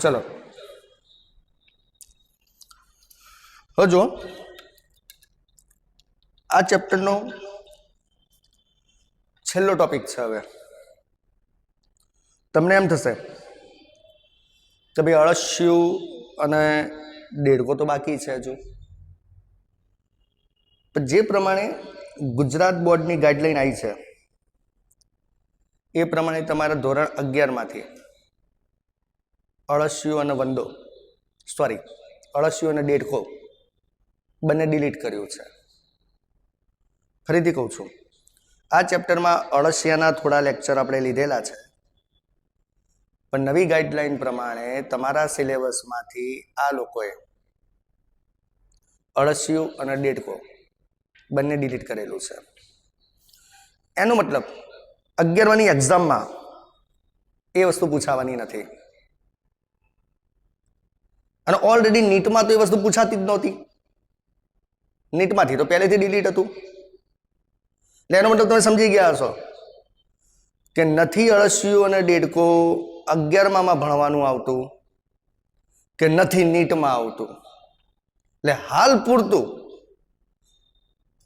चलो હવે જો આ ચેપ્ટરનો છેલ્લો ટોપિક છે. હવે તમને એમ થશે કે ભાઈ અળસિયું અને દેડકો તો બાકી છે હજુ, પણ જે પ્રમાણે ગુજરાત બોર્ડની ગાઈડલાઈન આવી છે એ પ્રમાણે તમારા ધોરણ 11 માંથી અળસિયું અને વંદો અળસિયું અને દેડકો બંને ડિલીટ કર્યું છે. ફરીથી કહું છું, આ ચેપ્ટરમાં અળસિયાના થોડા લેક્ચર આપણે લીધેલા છે, પણ નવી ગાઈડલાઈન પ્રમાણે તમારા સિલેબસમાંથી આ લોકોએ અળસિયું અને દેડકો બંને ડિલીટ કરેલું છે. એનો મતલબ 11મી એક્ઝામમાં એ વસ્તુ પૂછાવાની નથી, અને ઓલરેડી નીટમાં તો એ વસ્તુ પૂછાતી જ નહોતી. નીટમાંથી તો પહેલેથી ડિલીટ હતું. એટલે એનો મતલબ તમે સમજી ગયા હશો કે નથી અળસિયું અને દેડકો 11માં ભણવાનું આવતું કે નથી નીટમાં આવતું. એટલે હાલ પૂરતું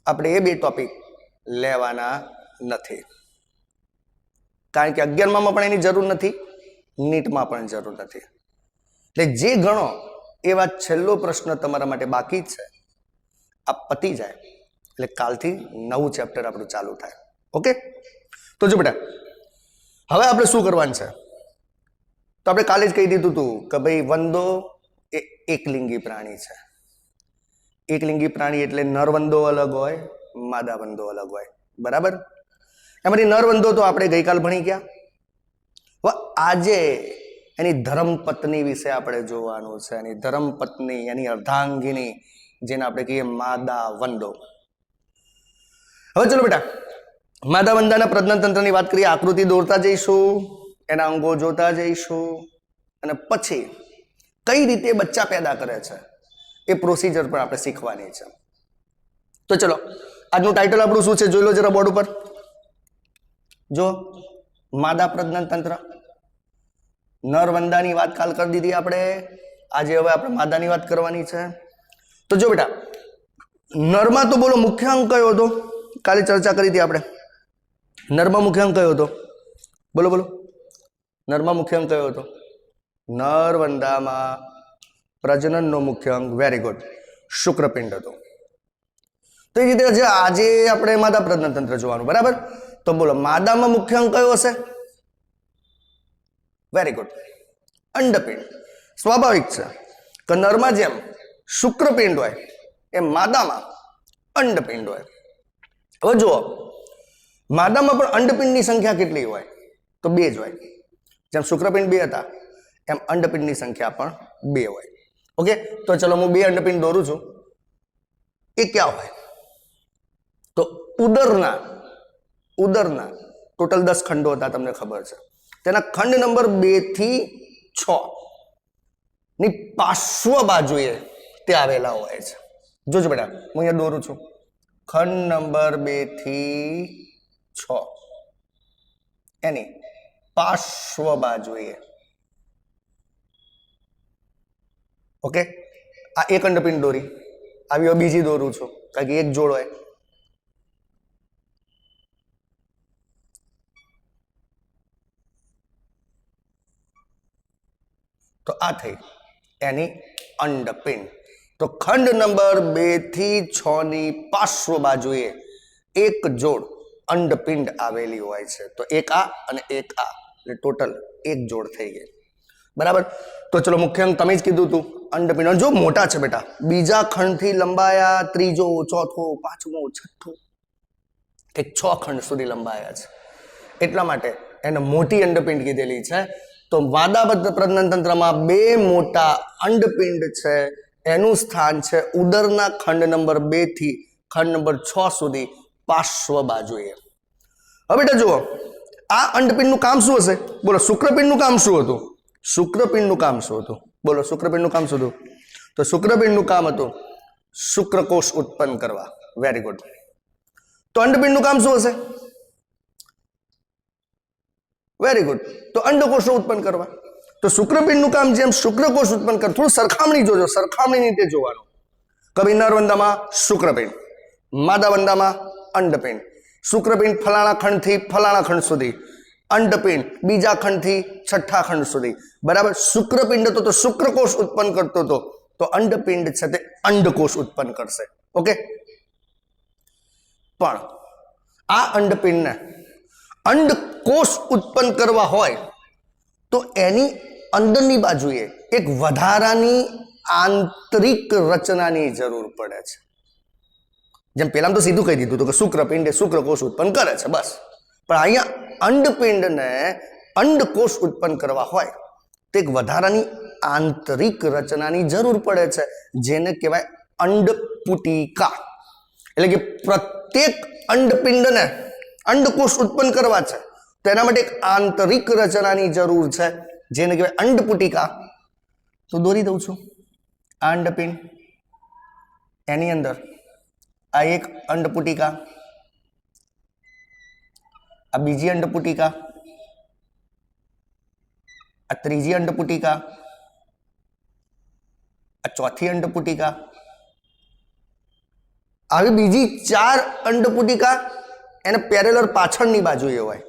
આપણે એ બે ટોપિક લેવાના નથી, કારણ કે 11માં પણ એની જરૂર નથી, નીટમાં પણ જરૂર નથી. એટલે જે ગણો એવા છેલ્લો પ્રશ્ન તમારા માટે બાકી જ છે, આ પતી જાય એટલે કાલથી નવું ચેપ્ટર આપણું ચાલુ થાય. ઓકે, તો જો બેટા હવે આપણે શું કરવાનું છે, તો આપણે કાલે જ કહી દીધું હતું કે ભાઈ વંદો એ એકલિંગી પ્રાણી છે. એકલિંગી પ્રાણી એટલે નરવંદો અલગ હોય, માદા વંદો અલગ હોય, બરાબર. એમાંથી નરવંદો તો આપણે ગઈકાલ ભણી ગયા. હવે આજે એની ધર્મપત્ની વિશે આપણે જોવાનું છે. એની ધર્મપત્ની, એની અર્ધાંગિની, જેને આપણે કહીએ માદા વંદો. હવે ચલો બેટા માદા વંદાના પ્રજનન તંત્રની વાત કરીએ. આકૃતિ દોરતા જઈશું, એના અંગો જોતા જઈશું, અને પછી કઈ રીતે બચ્ચા પેદા કરે છે એ પ્રોસિજર પણ આપણે શીખવાની છે. તો ચલો આજનું ટાઇટલ આપણું શું છે જોઈ લો જરા બોર્ડ ઉપર. જો માદા પ્રજનન તંત્ર, નરવંદાની વાત કાલ કરી દીધી આપણે, આજે હવે આપણે માદાની વાત કરવાની છે. તો જો બેટા નરમાં તો બોલો મુખ્ય અંગ કયો હતો, કાલે ચર્ચા કરી હતી આપણે. નરમાં મુખ્ય અંગ કયો હતો, બોલો બોલો. નરમાં મુખ્ય અંગ કયો હતો? નરવંદામાં પ્રજનનનો મુખ્ય અંગ, વેરી ગુડ, શુક્રપિંડ હતો. તો એ રીતે આજે આપણે માદા પ્રજનન તંત્ર જોવાનું, બરાબર. તો બોલો માદામાં મુખ્ય અંગ કયો હશે? વેરી ગુડ, અંડપિંડ. સ્વાભાવિક છે કે નરમાં જેમ શુક્રપિંડ હોય એમ માદામાં અંડપિંડ હોય. હવે જુઓ માદામાં પણ અંડપિંડની સંખ્યા કેટલી હોય? તો 2 જ હોય. જેમ શુક્રપિંડ 2 હતા એમ અંડપિંડની સંખ્યા પણ 2 હોય. ઓકે, તો ચલો હું 2 અંડપિંડ દોરું છું. એ ક્યાં હોય? તો ઉદરના ટોટલ 10 ખંડો હતા, તમને ખબર છે. તેના ખંડ નંબર 2 થી 6 ની પાર્શ્વ બાજુએ તે આવેલા હોય છે. જોજો બેટા હું અહીંયા દોરું છું. ખંડ નંબર 2 થી 6 એની પાર્શ્વ બાજુએ. ઓકે, આ એક અંડપિંડ દોરી, આવી બીજી દોરું છું, કારણ કે એક જોડ હોય. તો આ થઈ એની અંડપિંડ. તો ખંડ નંબર 2 થી 6 ની પાર્શ્વ બાજુએ એક જોડ અંડપિંડ આવેલી હોય છે. તો એક આ અને એક આ, એટલે ટોટલ એક જોડ થઈ ગઈ, બરાબર. તો ચલો મુખ્ય અંગ તમે જ કીધું હતું અંડપિંડ. જો મોટા છે બેટા, બીજા ખંડથી લંબાયા, ત્રીજો, ચોથો, પાંચમો, છઠ્ઠો, એક 6 ખંડ સુધી લંબાયા છે, એટલા માટે એને મોટી અંડપિંડ કીધેલી છે. તો માદા પ્રજનન તંત્રમાં 2 મોટા અંડપિંડ છે, એનું સ્થાન છે ઉદરના ખંડ નંબર 2 થી ખંડ નંબર 6 સુધી પાર્શ્વ બાજુએ. હવે બેટા જુઓ આ અંડપિંડનું કામ શું હશે? બોલો શુક્રપિંડનું કામ શું હતું? શુક્રપિંડનું કામ શું હતું? બોલો શુક્રપિંડનું કામ શું હતું? તો શુક્રપિંડનું કામ હતું શુક્રકોષ ઉત્પન્ન કરવા. Very good. તો અંડપિંડનું કામ શું હશે? વેરી ગુડ, તો અંડકોષો ઉત્પન્ન કરવા. તો શુક્રપિંડનું કામ જેમ શુક્રકોષ ઉત્પન્ન કરે, થોડું સરખામણી જોજો, સરખામણી રીતે જોવાનું. કવિ નરવંદામાં શુક્રપિંડ, માદાવંદામાં અંડપિંડ. શુક્રપિંડ ફલાણા ખંડથી ફલાણા ખંડ સુધી, અંડપિંડ બીજા ખંડથી છઠ્ઠા ખંડ સુધી. બરાબર. શુક્રપિંડ તો શુક્રકોષ ઉત્પન્ન કરતો હતો, તો અંડપિંડ છે તે અંડકોષ ઉત્પન્ન કરશે. ઓકે. પણ આ અંડપિંડને અંડકોષ ઉત્પન્ન કરવા હોય તો એની અંદરની બાજુએ એક વધારાની આંતરિક રચનાની જરૂર પડે છે. જેમ પેલા તો સીધું કહી દીધું હતું કે શુક્રપિંડ એ શુક્રકોષ ઉત્પન્ન કરે છે બસ. પણ અહીંયા અંડપિંડને અંડકોષ ઉત્પન્ન કરવા હોય તો એક વધારાની આંતરિક રચનાની જરૂર પડે છે, જેને કહેવાય અંડપુટિકા. એટલે કે પ્રત્યેક અંડપિંડને અંડકોષ ઉત્પન્ન કરવા છે તો એના માટે એક આંતરિક રચનાની જરૂર છે, જેને કહેવાય અંડપુટિકા. તો દોરી દઉં છું. આ અંડપિંડ, એની અંદર આ એક અંડપુટિકા, આ બીજી અંડપુટિકા, આ ત્રીજી અંડપુટિકા, આ ચોથી અંડપુટિકા, આવી બીજી 4 અંડપુટિકા એને પેરેલલ પાછળની બાજુએ હોય.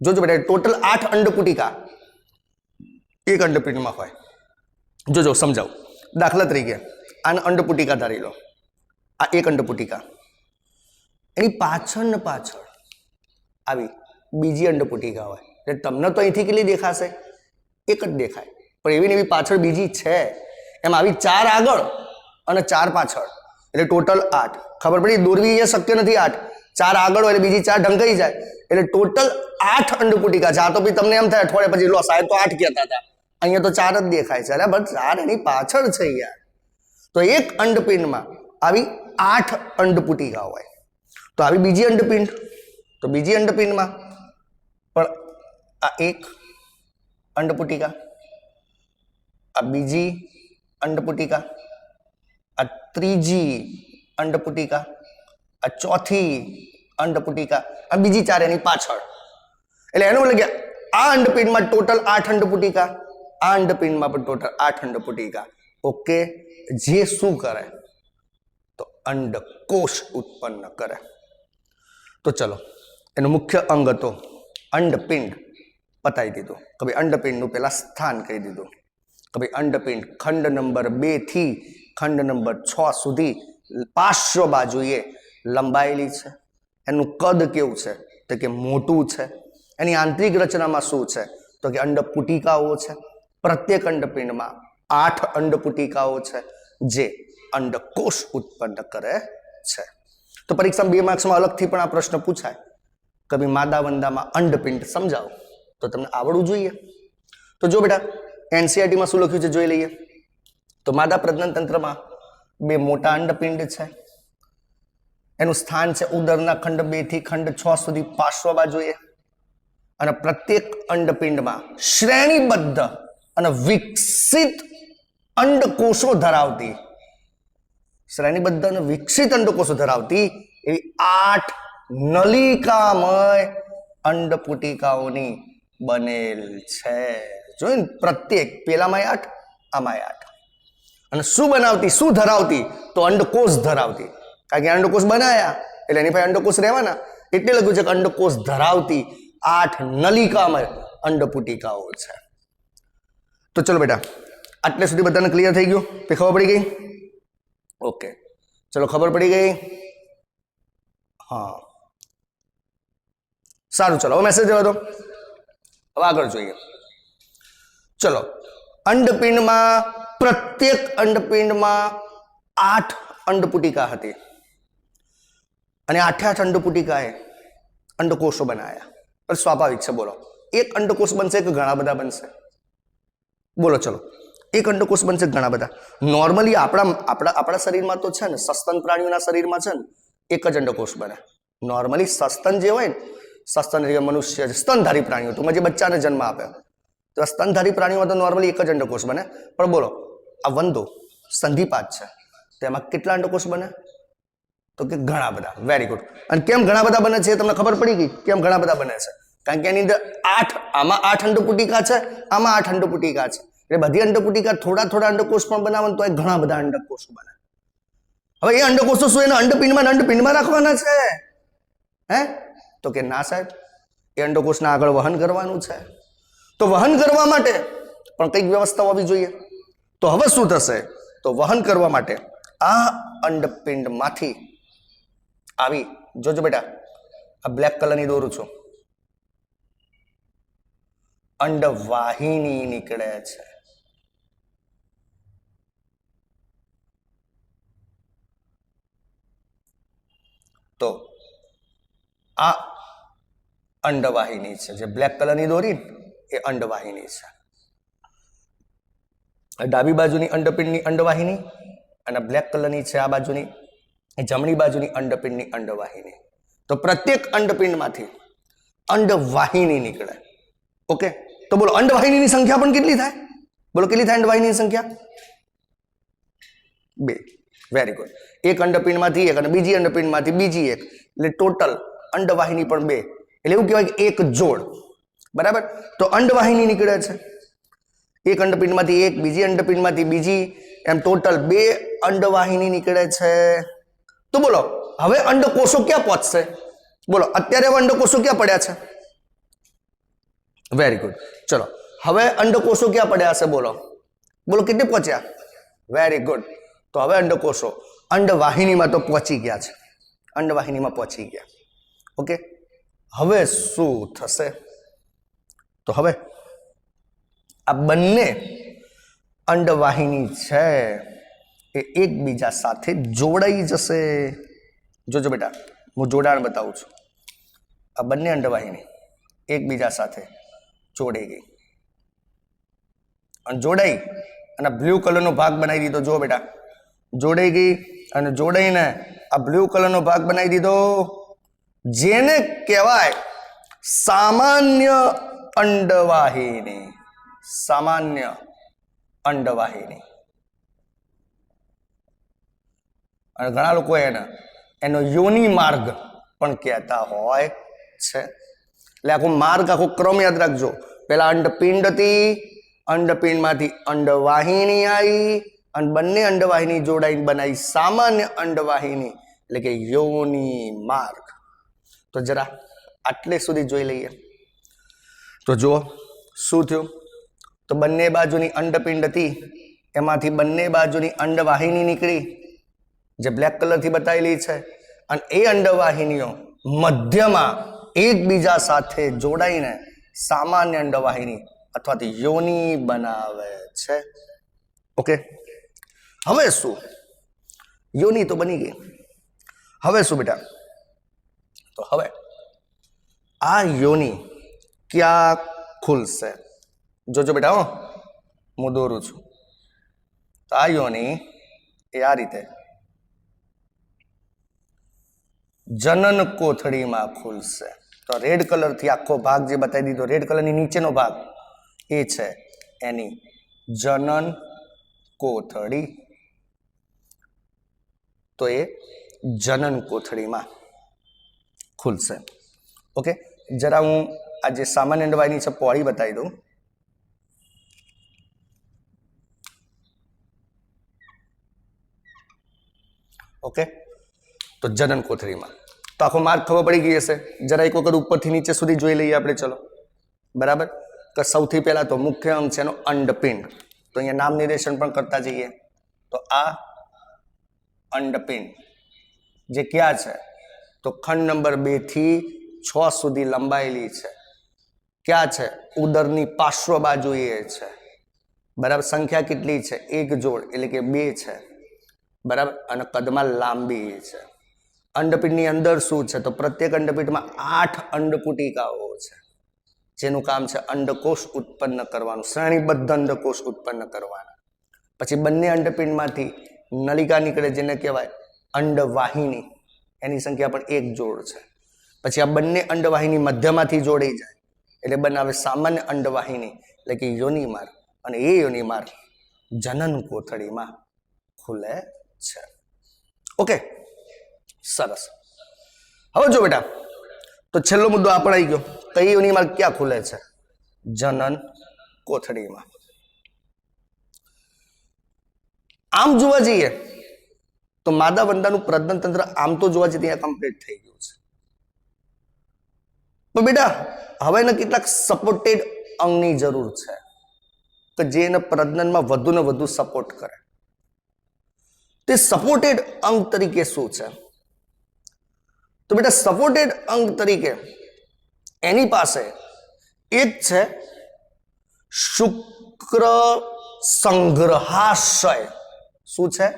જોજો બેટા, ટોટલ 8 અંડપુટિકા એક અંડપિંડમાં હોય. જોજો સમજાવું. દાખલા તરીકે આને અંડપુટિકા ધારી લો, આ એક અંડપુટિકા, એની પાછળ ને પાછળ આવી બીજી અંડપુટિકા હોય. એટલે તમને તો અહીંથી કેટલી દેખાશે? એક જ દેખાય, પણ એવી ને એવી પાછળ બીજી છે. એમ આવી 4 આગળ અને 4 પાછળ, એટલે ટોટલ 8. ખબર પડી? દોરવી એ શક્ય નથી. 8 4 આગળ હોય એટલે બીજી 4 ઢંકાઈ જાય, એટલે ટોટલ 8 અંડપુટિકા છે. આ તો તમને એમ થાય અઠવાડિયા પછી લો સાહેબ તો 8 કહેતા હતા, અહીંયા તો 4 જ દેખાય છે. અરે બસ 4 એની પાછળ છે યાર. તો એક અંડપિંડમાં આવી 8 અંડપુટિકા હોય. તો આવી બીજી અંડપિંડ, તો બીજી અંડપિંડમાં પણ આ એક અંડપુટિકા, આ બીજી અંડપુટિકા, આ ત્રીજી અંડપુટિકા, આ ચોથી અંડપુટિકા, આ બીજી 4 એની પાછળ. એટલે એનું એટલે કે આ અંડપિંડમાં ટોટલ 8 અંડપુટિકા, આ અંડપિંડમાં પણ ટોટલ 8 અંડપુટિકા. ઓકે. જે શું કરે? તો અંડકોષ ઉત્પન્ન કરે. તો ચલો, એનું મુખ્ય અંગ હતો અંડપિંડ, પતાવી દીધું. કે ભાઈ અંડપિંડનું પેલા સ્થાન કહી દીધું કે ભાઈ અંડપિંડ ખંડ નંબર 2 થી ખંડ નંબર 6 સુધી પાર્શ્વ બાજુએ લંબાયેલી છે. એનું કદ કેવું છે? તો કે મોટું છે. એની આંતરિક રચનામાં શું છે? તો કે અંડપુટિકાઓ છે. પ્રત્યેક અંડપિંડમાં 8 અંડપુટિકાઓ છે, જે અંડકોષ ઉત્પન્ન કરે છે. તો પરીક્ષામાં 2 માર્ક્સમાં અલગથી પણ આ પ્રશ્ન પૂછાય કે ભાઈ માદાવંદામાં અંડપિંડ સમજાવો, તો તમને આવડવું જોઈએ. તો જો બેટા, એનસીઆરટીમાં શું લખ્યું છે જોઈ લઈએ. તો માદા પ્રજનન તંત્રમાં 2 મોટા અંડપિંડ છે. એનું સ્થાન છે ઉદરના ખંડ 2 થી ખંડ 6 સુધી પાર્શ્વ બાજુએ. અને પ્રત્યેક અંડપિંડમાં શ્રેણીબદ્ધ અને વિકસિત અંડકોષો ધરાવતી, શ્રેણીબદ્ધ અને વિકસિત અંડકોષો ધરાવતી એવી 8 નલિકામય અંડપુટિકાઓની બનેલ છે. જોયું? પ્રત્યેક પેલામાં 8, આમાં 8. અને શું બનાવતી? શું ધરાવતી? તો અંડકોષ ધરાવતી. કારણ કે અંડકોષ બનાયા એટલે એની પાસે અંડકોષ રહેવાના, એટલે લખ્યું છે કે અંડકોષ ધરાવતી 8 નલિકામય અંડપુટિકાઓ છે. તો ચલો બેટા, આટલે સુધી બધાને ક્લિયર થઈ ગયું? તે ખબર પડી ગઈ? ઓકે, ચલો ખબર પડી ગઈ? હા, સારું. ચલો હવે મેસેજ જવા દો, હવે આગળ જોઈએ. ચલો, અંડપિંડમાં પ્રત્યેક અંડપિંડમાં 8 અંડપુટિકા હતી અને 8 અંડપુટિકાએ અંડકોષો બનાવ્યા. પણ સ્વાભાવિક છે, બોલો, એક અંડકોષ બનશે કે ઘણા બધા બનશે? બોલો ચલો, એક અંડકોષ બનશે ઘણા બધા? નોર્મલી આપણા શરીરમાં તો છે ને, સસ્તન પ્રાણીઓના શરીરમાં છે ને એક જ અંડકોષ બને. નોર્મલી સસ્તન જે હોય ને, સસ્તન એટલે મનુષ્ય સ્તનધારી પ્રાણીઓ, તો જે બચ્ચાને જન્મ આપે, તો સ્તનધારી પ્રાણીઓમાં તો નોર્મલી એક જ અંડકોષ બને. પણ બોલો, આ વંદો સંધિપાત છે, તેમાં કેટલા અંડકોષ બને? તો કે ઘણા બધા. Very good. અને કેમ ઘણા બધા બને છે તમને ખબર પડી ગઈ? કેમ ઘણા બધા બને છે? કારણ કે એની અંદર 8 આમાં 8 અંડપુટિકા છે, આમાં 8 અંડપુટિકા છે, એટલે બધી અંડપુટિકા થોડા થોડા અંડકોષ પણ બનાવે તો એ ઘણા બધા અંડકોષો બને. હવે એ અંડકોષો શું એને અંડપિંડમાં રાખવાના છે? હે? તો કે ના સાહેબ, એ અંડકોષને આગળ વહન કરવાનું છે. તો વહન કરવા માટે પણ કઈક વ્યવસ્થા હોવી જોઈએ. તો હવે શું થશે? તો વહન કરવા માટે આ અંડપિંડમાંથી આવી, જોજો બેટા, આ બ્લેક કલરની દોરું છું, અંડવાહિની નીકળે છે. તો આ અંડવાહિની છે, જે બ્લેક કલરની દોરી એ અંડવાહિની છે. ડાબી બાજુની અંડપિંડની અંડવાહિની અને બ્લેક કલરની છે આ બાજુની, જમણી બાજુની અંડપિંડની અંડવાહિની. તો પ્રત્યેક અંડપિંડમાંથી અંડવાહિની નીકળે. ઓકે, તો બોલો અંડવાહિનીની સંખ્યા પણ કેટલી થાય? બોલો કેટલી થાય અંડવાહિનીની સંખ્યા? 2. Very good. એક અંડપિંડમાંથી એક અને બીજી અંડપિંડમાંથી બીજી એક, એટલે ટોટલ અંડવાહિની પણ 2, એટલે એવું કહેવાય કે એક જોડ. બરાબર? તો અંડવાહિની નીકળે છે એક અંડપિંડમાંથી એક, બીજી અંડપિંડમાંથી બીજી, એમ ટોટલ 2 અંડવાહિની નીકળે છે. તો બોલો હવે અંડકોષો ક્યાં પહોંચશે? બોલો અત્યારે હવે અંડકોષો ક્યાં પડ્યા છે? Very good. ચલો હવે અંડકોષો ક્યાં પડ્યા છે? બોલો બોલો કેટલે પહોંચ્યા? Very good. તો હવે અંડકોષો અંડવાહિનીમાં તો પહોંચી ગયા છે, અંડવાહિનીમાં પહોંચી ગયા. ઓકે, હવે શું થશે? તો હવે આ બંને અંડવાહિની છે એ એકબીજા સાથે જોડાઈ જશે. જોજો બેટા, હું જોડાણ બતાવું છું. આ બંને અંડવાહિની એકબીજા સાથે જોડાઈ ગઈ અને જોડાઈ અને બ્લુ કલરનો ભાગ બનાવી દીધો. જો બેટા, જોડાઈ ગઈ અને જોડાઈને આ બ્લુ કલરનો ભાગ બનાવી દીધો, જેને કહેવાય સામાન્ય અંડવાહિની. સામાન્ય અંડવાહિની. અને ઘણા લોકો એનો યોની માર્ગ પણ કહેતા હોય છે. એટલે આખો માર્ગ, આખો ક્રમ યાદ રાખજો. પેલા અંડપિંડ હતી, અંડપિંડમાંથી અંડવાહિની આવી અને બંને અંડવાહિની જોડાઈને બનાવી સામાન્ય અંડવાહિની, એટલે કે યોની માર્ગ. તો જરા આટલે સુધી જોઈ લઈએ. તો જુઓ શું થયું? તો બંને બાજુની અંડપિંડ હતી, એમાંથી બંને બાજુની અંડવાહિની નીકળી, જે બ્લેક કલરથી બતાવેલી છે, અને એ અંડવાહિનીઓ મધ્યમાં એકબીજા સાથે જોડાઈને સામાન્ય અંડવાહિની અથવા તો યોની બનાવે છે. ઓકે, હવે શું? યોની તો બની ગઈ. હવે શું બેટા? તો હવે આ યોની ક્યાં ખુલશે? જોજો બેટા, હું દોરું છું. તો આ યોની એ આ રીતે જનન કોથળીમાં ખુલશે. તો રેડ કલરથી આખો ભાગ જે બતાવી દીધો, રેડ કલરની નીચેનો ભાગ, એ છે એની જનન કોથળી. તો એ જનન કોથળીમાં ખુલશે. ઓકે, જરા હું આ જે સામાન્ય અંડવાહિની છે પહોળી બતાવી દઉં. ઓકે, તો જનન કોથળીમાં તો આખો માર્ગ ખબર પડી ગઈ હશે. જરા એક વખત ઉપરથી નીચે સુધી જોઈ લઈએ આપણે. ચલો, બરાબર? તો સૌથી પહેલા તો મુખ્ય અંગ છે એનો અંડપિંડ. તો અહીંયા નામ નિર્દેશન પણ કરતા જઈએ. તો આ અંડપિંડ જે ક્યાં છે? તો ખંડ નંબર 2 થી 6 સુધી લંબાયેલી છે. ક્યાં છે? ઉદરની પાર્શ્વ બાજુએ છે. બરાબર? સંખ્યા કેટલી છે? 1 જોડ, એટલે કે 2 છે. બરાબર? અને કદમાં લાંબી છે. અંડપિંડની અંદર શું છે? તો પ્રત્યેક અંડપિંડમાં 8 અંડપુટિકાઓ છે, જેનું કામ છે અંડકોષ ઉત્પન્ન કરવાનું, શ્રેણીબદ્ધ અંડકોષ ઉત્પન્ન કરવાના. પછી બંને અંડપિંડમાંથી નલિકા નીકળે, જેને કહેવાય અંડવાહિની. એની સંખ્યા પણ 1 જોડ છે. પછી આ બંને અંડવાહિની મધ્યમાંથી જોડાઈ જાય એટલે બનાવે સામાન્ય અંડવાહિની, એટલે કે યોની માર્ગ. અને એ યોની માર્ગ જનન કોથળીમાં ખુલે છે. ઓકે, સરસ. હવે જો બેટા, તો છેલ્લો મુદ્દો આ પણ આવી ગયો. कई योनिमार्ग क्या खुले छे? जनन कोथळीमां। आम जोवा जईए तो मादा वंदानुं प्रजनन तंत्र आम तो जोवा जईए कम्प्लीट थई गयुं छे। पण बेटा हवे ने કેટલાક सपोर्टेड अंगनी जरूर छे કે જે એને પ્રજનનમાં વધુ ને વધુ સપોર્ટ કરે। તે સપોર્ટેડ અંગ તરીકે શું છે? તો બેટા સપોર્ટેડ અંગ તરીકે એની પાસે એક છે શુક્ર સંગ્રહાશય। શું છે?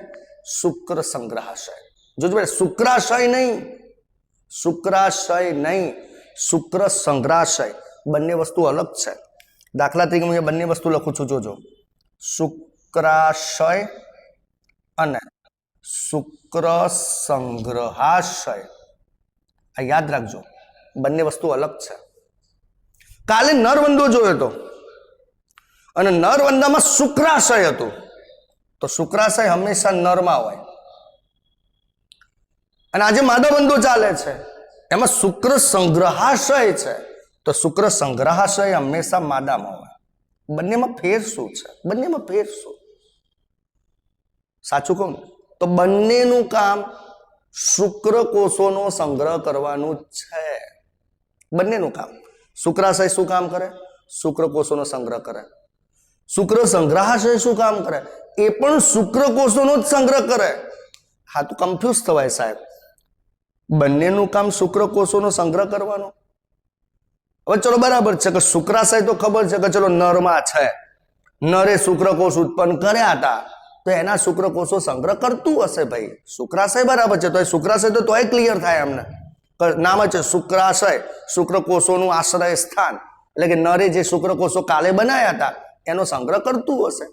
શુક્ર સંગ્રહાશય। જોજો બેટા શુક્રાશય નહીં, શુક્રાશય નહીં, શુક્ર સંગ્રહાશય, બંને વસ્તુ અલગ છે। દાખલા તરીકે હું બંને વસ્તુ લખું છું, જોજો, શુક્રાશય અને શુક્ર સંગ્રહાશય, આ યાદ રાખજો, બંને વસ્તુ અલગ છે। કાલે નરવંદો જોયો હતો અને નરવંદામાં શુક્રાશય હતું, તો શુક્રાશય હંમેશા નરમાં હોય, અને આજે માદાવંદો ચાલે છે એમાં શુક્ર સંગ્રહાશય છે, તો શુક્ર સંગ્રહાશય હંમેશા માદામાં હોય। બંનેમાં ફેર શું છે? બંનેમાં ફેર શું? સાચું કહું તો બંનેનું કામ શુક્ર કોષોનો સંગ્રહ કરવાનું છે। બંનેનું કામ। શુક્રાશય શું કામ કરે? શુક્ર કોષોનો સંગ્રહ કરે। શુક્ર સંગ્રહાશય શું કામ કરે? એ પણ શુક્ર કોષોનો જ સંગ્રહ કરે। હા, તો કન્ફ્યુઝ થવાય સાહેબ, બંનેનું કામ શુક્ર કોષોનો સંગ્રહ કરવાનો। હવે ચલો બરાબર છે કે શુક્રાશય તો ખબર છે કે ચલો નરમાં છે, નરે શુક્રકોષ ઉત્પન્ન કર્યા હતા, તો એના શુક્રકોષો સંગ્રહ કરતું હશે ભાઈ, શુક્રાશય બરાબર છે। તો એ શુક્રાશય તો તોય ક્લિયર થાય અમને, નામ છે શુક્રાશય, શુક્રકોષોનું આશ્રય સ્થાન, એટલે કે નરે જે શુક્રકોષો કાલે બનાવ્યા હતા એનો સંગ્રહ કરતું હશે।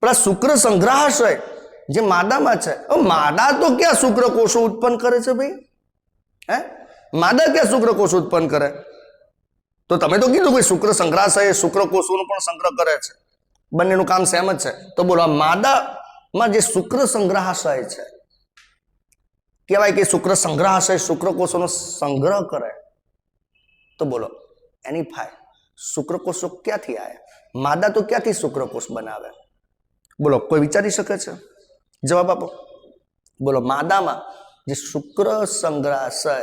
પણ આ શુક્ર સંગ્રહાશય જે માદામાં છે, માદા તો ક્યાં શુક્રકોષો ઉત્પન્ન કરે છે ભાઈ? હે, માદા ક્યાં શુક્રકોષ ઉત્પન્ન કરે? તો તમે તો કીધું ભાઈ શુક્ર સંગ્રહાશય શુક્રકોષોનો પણ સંગ્રહ કરે છે, બંનેનું કામ સેમ જ છે। તો બોલો આ માદામાં જે શુક્ર સંગ્રહાશય છે, કહેવાય કે શુક્ર સંગ્રહાશય શુક્રકોષોનો સંગ્રહ કરે, તો બોલો એની ફાય શુક્રકોષો ક્યાંથી આવ્યા? માદા તો ક્યાંથી શુક્રકોષ બનાવે? બોલો કોઈ વિચારી શકે છે? જવાબ આપો, બોલો માદામાં જે શુક્ર સંગ્રહાશય,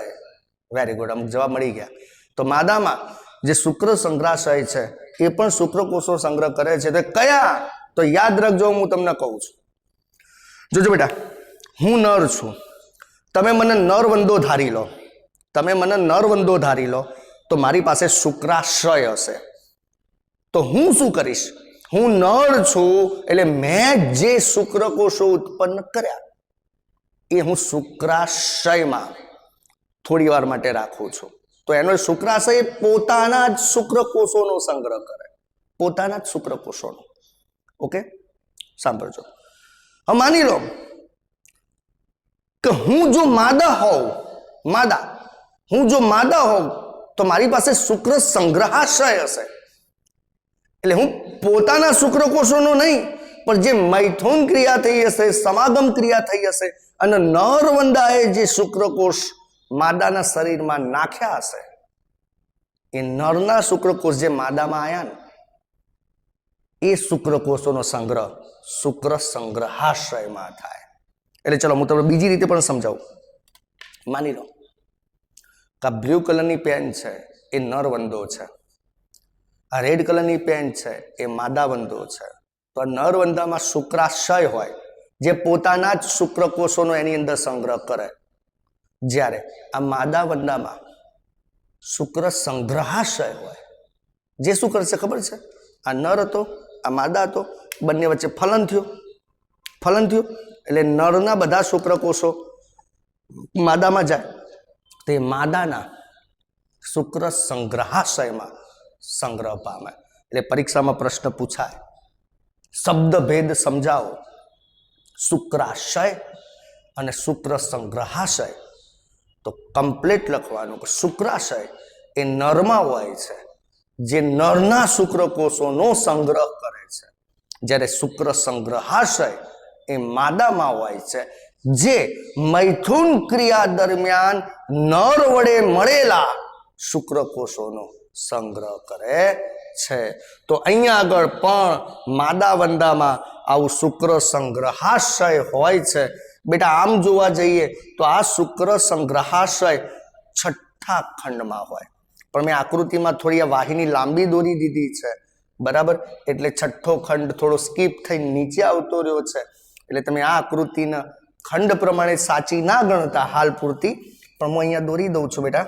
વેરી ગુડ, અમુક જવાબ મળી ગયા। તો માદામાં જે શુક્ર સંગ્રહાશય છે એ પણ શુક્રકોષો સંગ્રહ કરે છે, તો કયા? તો યાદ રાખજો, હું તમને કહું છું, જોજો બેટા, હું નર છું, તમે મને નરવંદો ધારી લો, તમે મને નરવંદો ધારી લો, તો મારી પાસે શુક્રાશય હશે। તો હું શું કરીશ? હું નર છું એટલે મેં જે શુક્રકોષો ઉત્પન્ન કર્યા એ હું શુક્રાશયમાં થોડી વાર માટે રાખું છું। તો એનો શુક્રાશય પોતાના જ શુક્રકોષોનો સંગ્રહ કરે, પોતાના જ શુક્રકોષોનો। ઓકે, સાંભળજો। હવે માની લો કે હું જો માદા હોઉં, હું જો માદા હોઉં તો મારી પાસે શુક્ર સંગ્રહાશય હશે, એટલે હું પોતાના શુક્રકોષોનો નહીં, પણ જે મૈથુન ક્રિયા થઈ હશે, સમાગમ ક્રિયા થઈ હશે, અને નરવંદાએ જે શુક્રકોષ માદાના શરીરમાં નાખ્યા હશે, એ નરના શુક્રકોષ જે માદામાં આવ્યા ને, એ શુક્રકોષોનો સંગ્રહ શુક્ર સંગ્રહાશયમાં થાય। એટલે ચલો હું તમને બીજી રીતે પણ સમજાવું। માની લો કે આ બ્લુ કલરની પેન છે એ નરવંદો છે, આ રેડ કલરની પેન છે એ માદાવંદો છે। તો નરવંદામાં શુક્રાશય હોય જે પોતાના જ શુક્રકોષોનો એની અંદર સંગ્રહ કરે, જ્યારે આ માદાવંદામાં શુક્ર સંગ્રહાશય હોય જે શું કરશે ખબર છે? આ નર હતો, આ માદા હતો, બંને વચ્ચે ફલન થયું, એટલે નરના બધા શુક્રકોષો માદામાં જાય, તો એ માદાના શુક્ર સંગ્રહાશયમાં સંગ્રહ પામે। એટલે પરીક્ષામાં પ્રશ્ન પૂછાય, શબ્દ ભેદ સમજાવો, શુક્રાશય અને શુક્ર સંગ્રહાશય, તો કમ્પ્લીટ લખવાનું કે શુક્રાશય એ નરમાં હોય છે જે નરના શુક્રકોષોનો સંગ્રહ કરે છે, જ્યારે શુક્ર સંગ્રહાશય એ માદામાં હોય છે જે મૈથુન ક્રિયા દરમિયાન નર વડે મળેલા શુક્રકોષોનો સંગ્રહ કરે છે. તો અહીંયા આગળ પણ માદા વંદામાં આવું શુક્ર સંગ્રહાશય હોય છે. બેટા આમ જોવા જઈએ તો આ શુક્ર સંગ્રહાશય છઠ્ઠા ખંડમાં હોય, પણ મેં આકૃતિમાં થોડી આ વાહિની લાંબી દોરી દીધી છે, બરાબર, એટલે છઠ્ઠો ખંડ થોડો સ્કીપ થઈ નીચે આવતો રહ્યો છે. એટલે તમે આ આકૃતિના ખંડ પ્રમાણે સાચી ના ગણતા હાલ પૂરતી, પણ હું અહીંયા દોરી દઉં છું બેટા.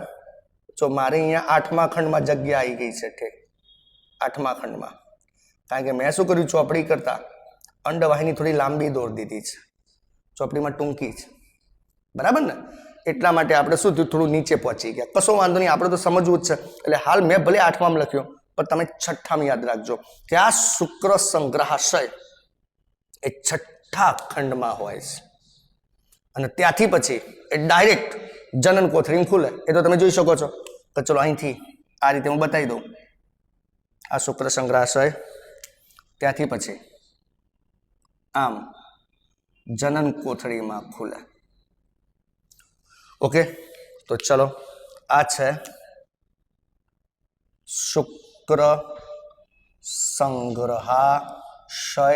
જો મારે અહીંયા આઠમા ખંડમાં જગ્યા આવી ગઈ છે, ઠીક, આઠમા ખંડમાં, કારણ કે મેં શું કર્યું, ચોપડી કરતા અંડવાહિની થોડી લાંબી દોરી દીધી છે, ચોપડીમાં ટૂંકી છે, બરાબર ને, એટલા માટે આપણે શું થયું, થોડું નીચે પહોંચી ગયા. કશો વાંધો નહીં, આપણે તો સમજવું જ છે. એટલે હાલ મેં ભલે આઠમામાં લખ્યો, પણ તમે છઠ્ઠામાં યાદ રાખજો કે આ શુક્ર સંગ્રહાશય એ છઠ્ઠા ખંડમાં હોય છે, અને ત્યાંથી પછી એ ડાયરેક્ટ જનન કોથળી ખુલે. એ તો તમે જોઈ શકો છો. તો ચલો અહીંથી આ રીતે હું બતાવી દઉં. આ શુક્ર સંગ્રહાશય ત્યાંથી પછી આમ જનન કોથળીમાં ખુલે. ઓકે, તો ચલો આ છે શુક્ર સંગ્રહાશય,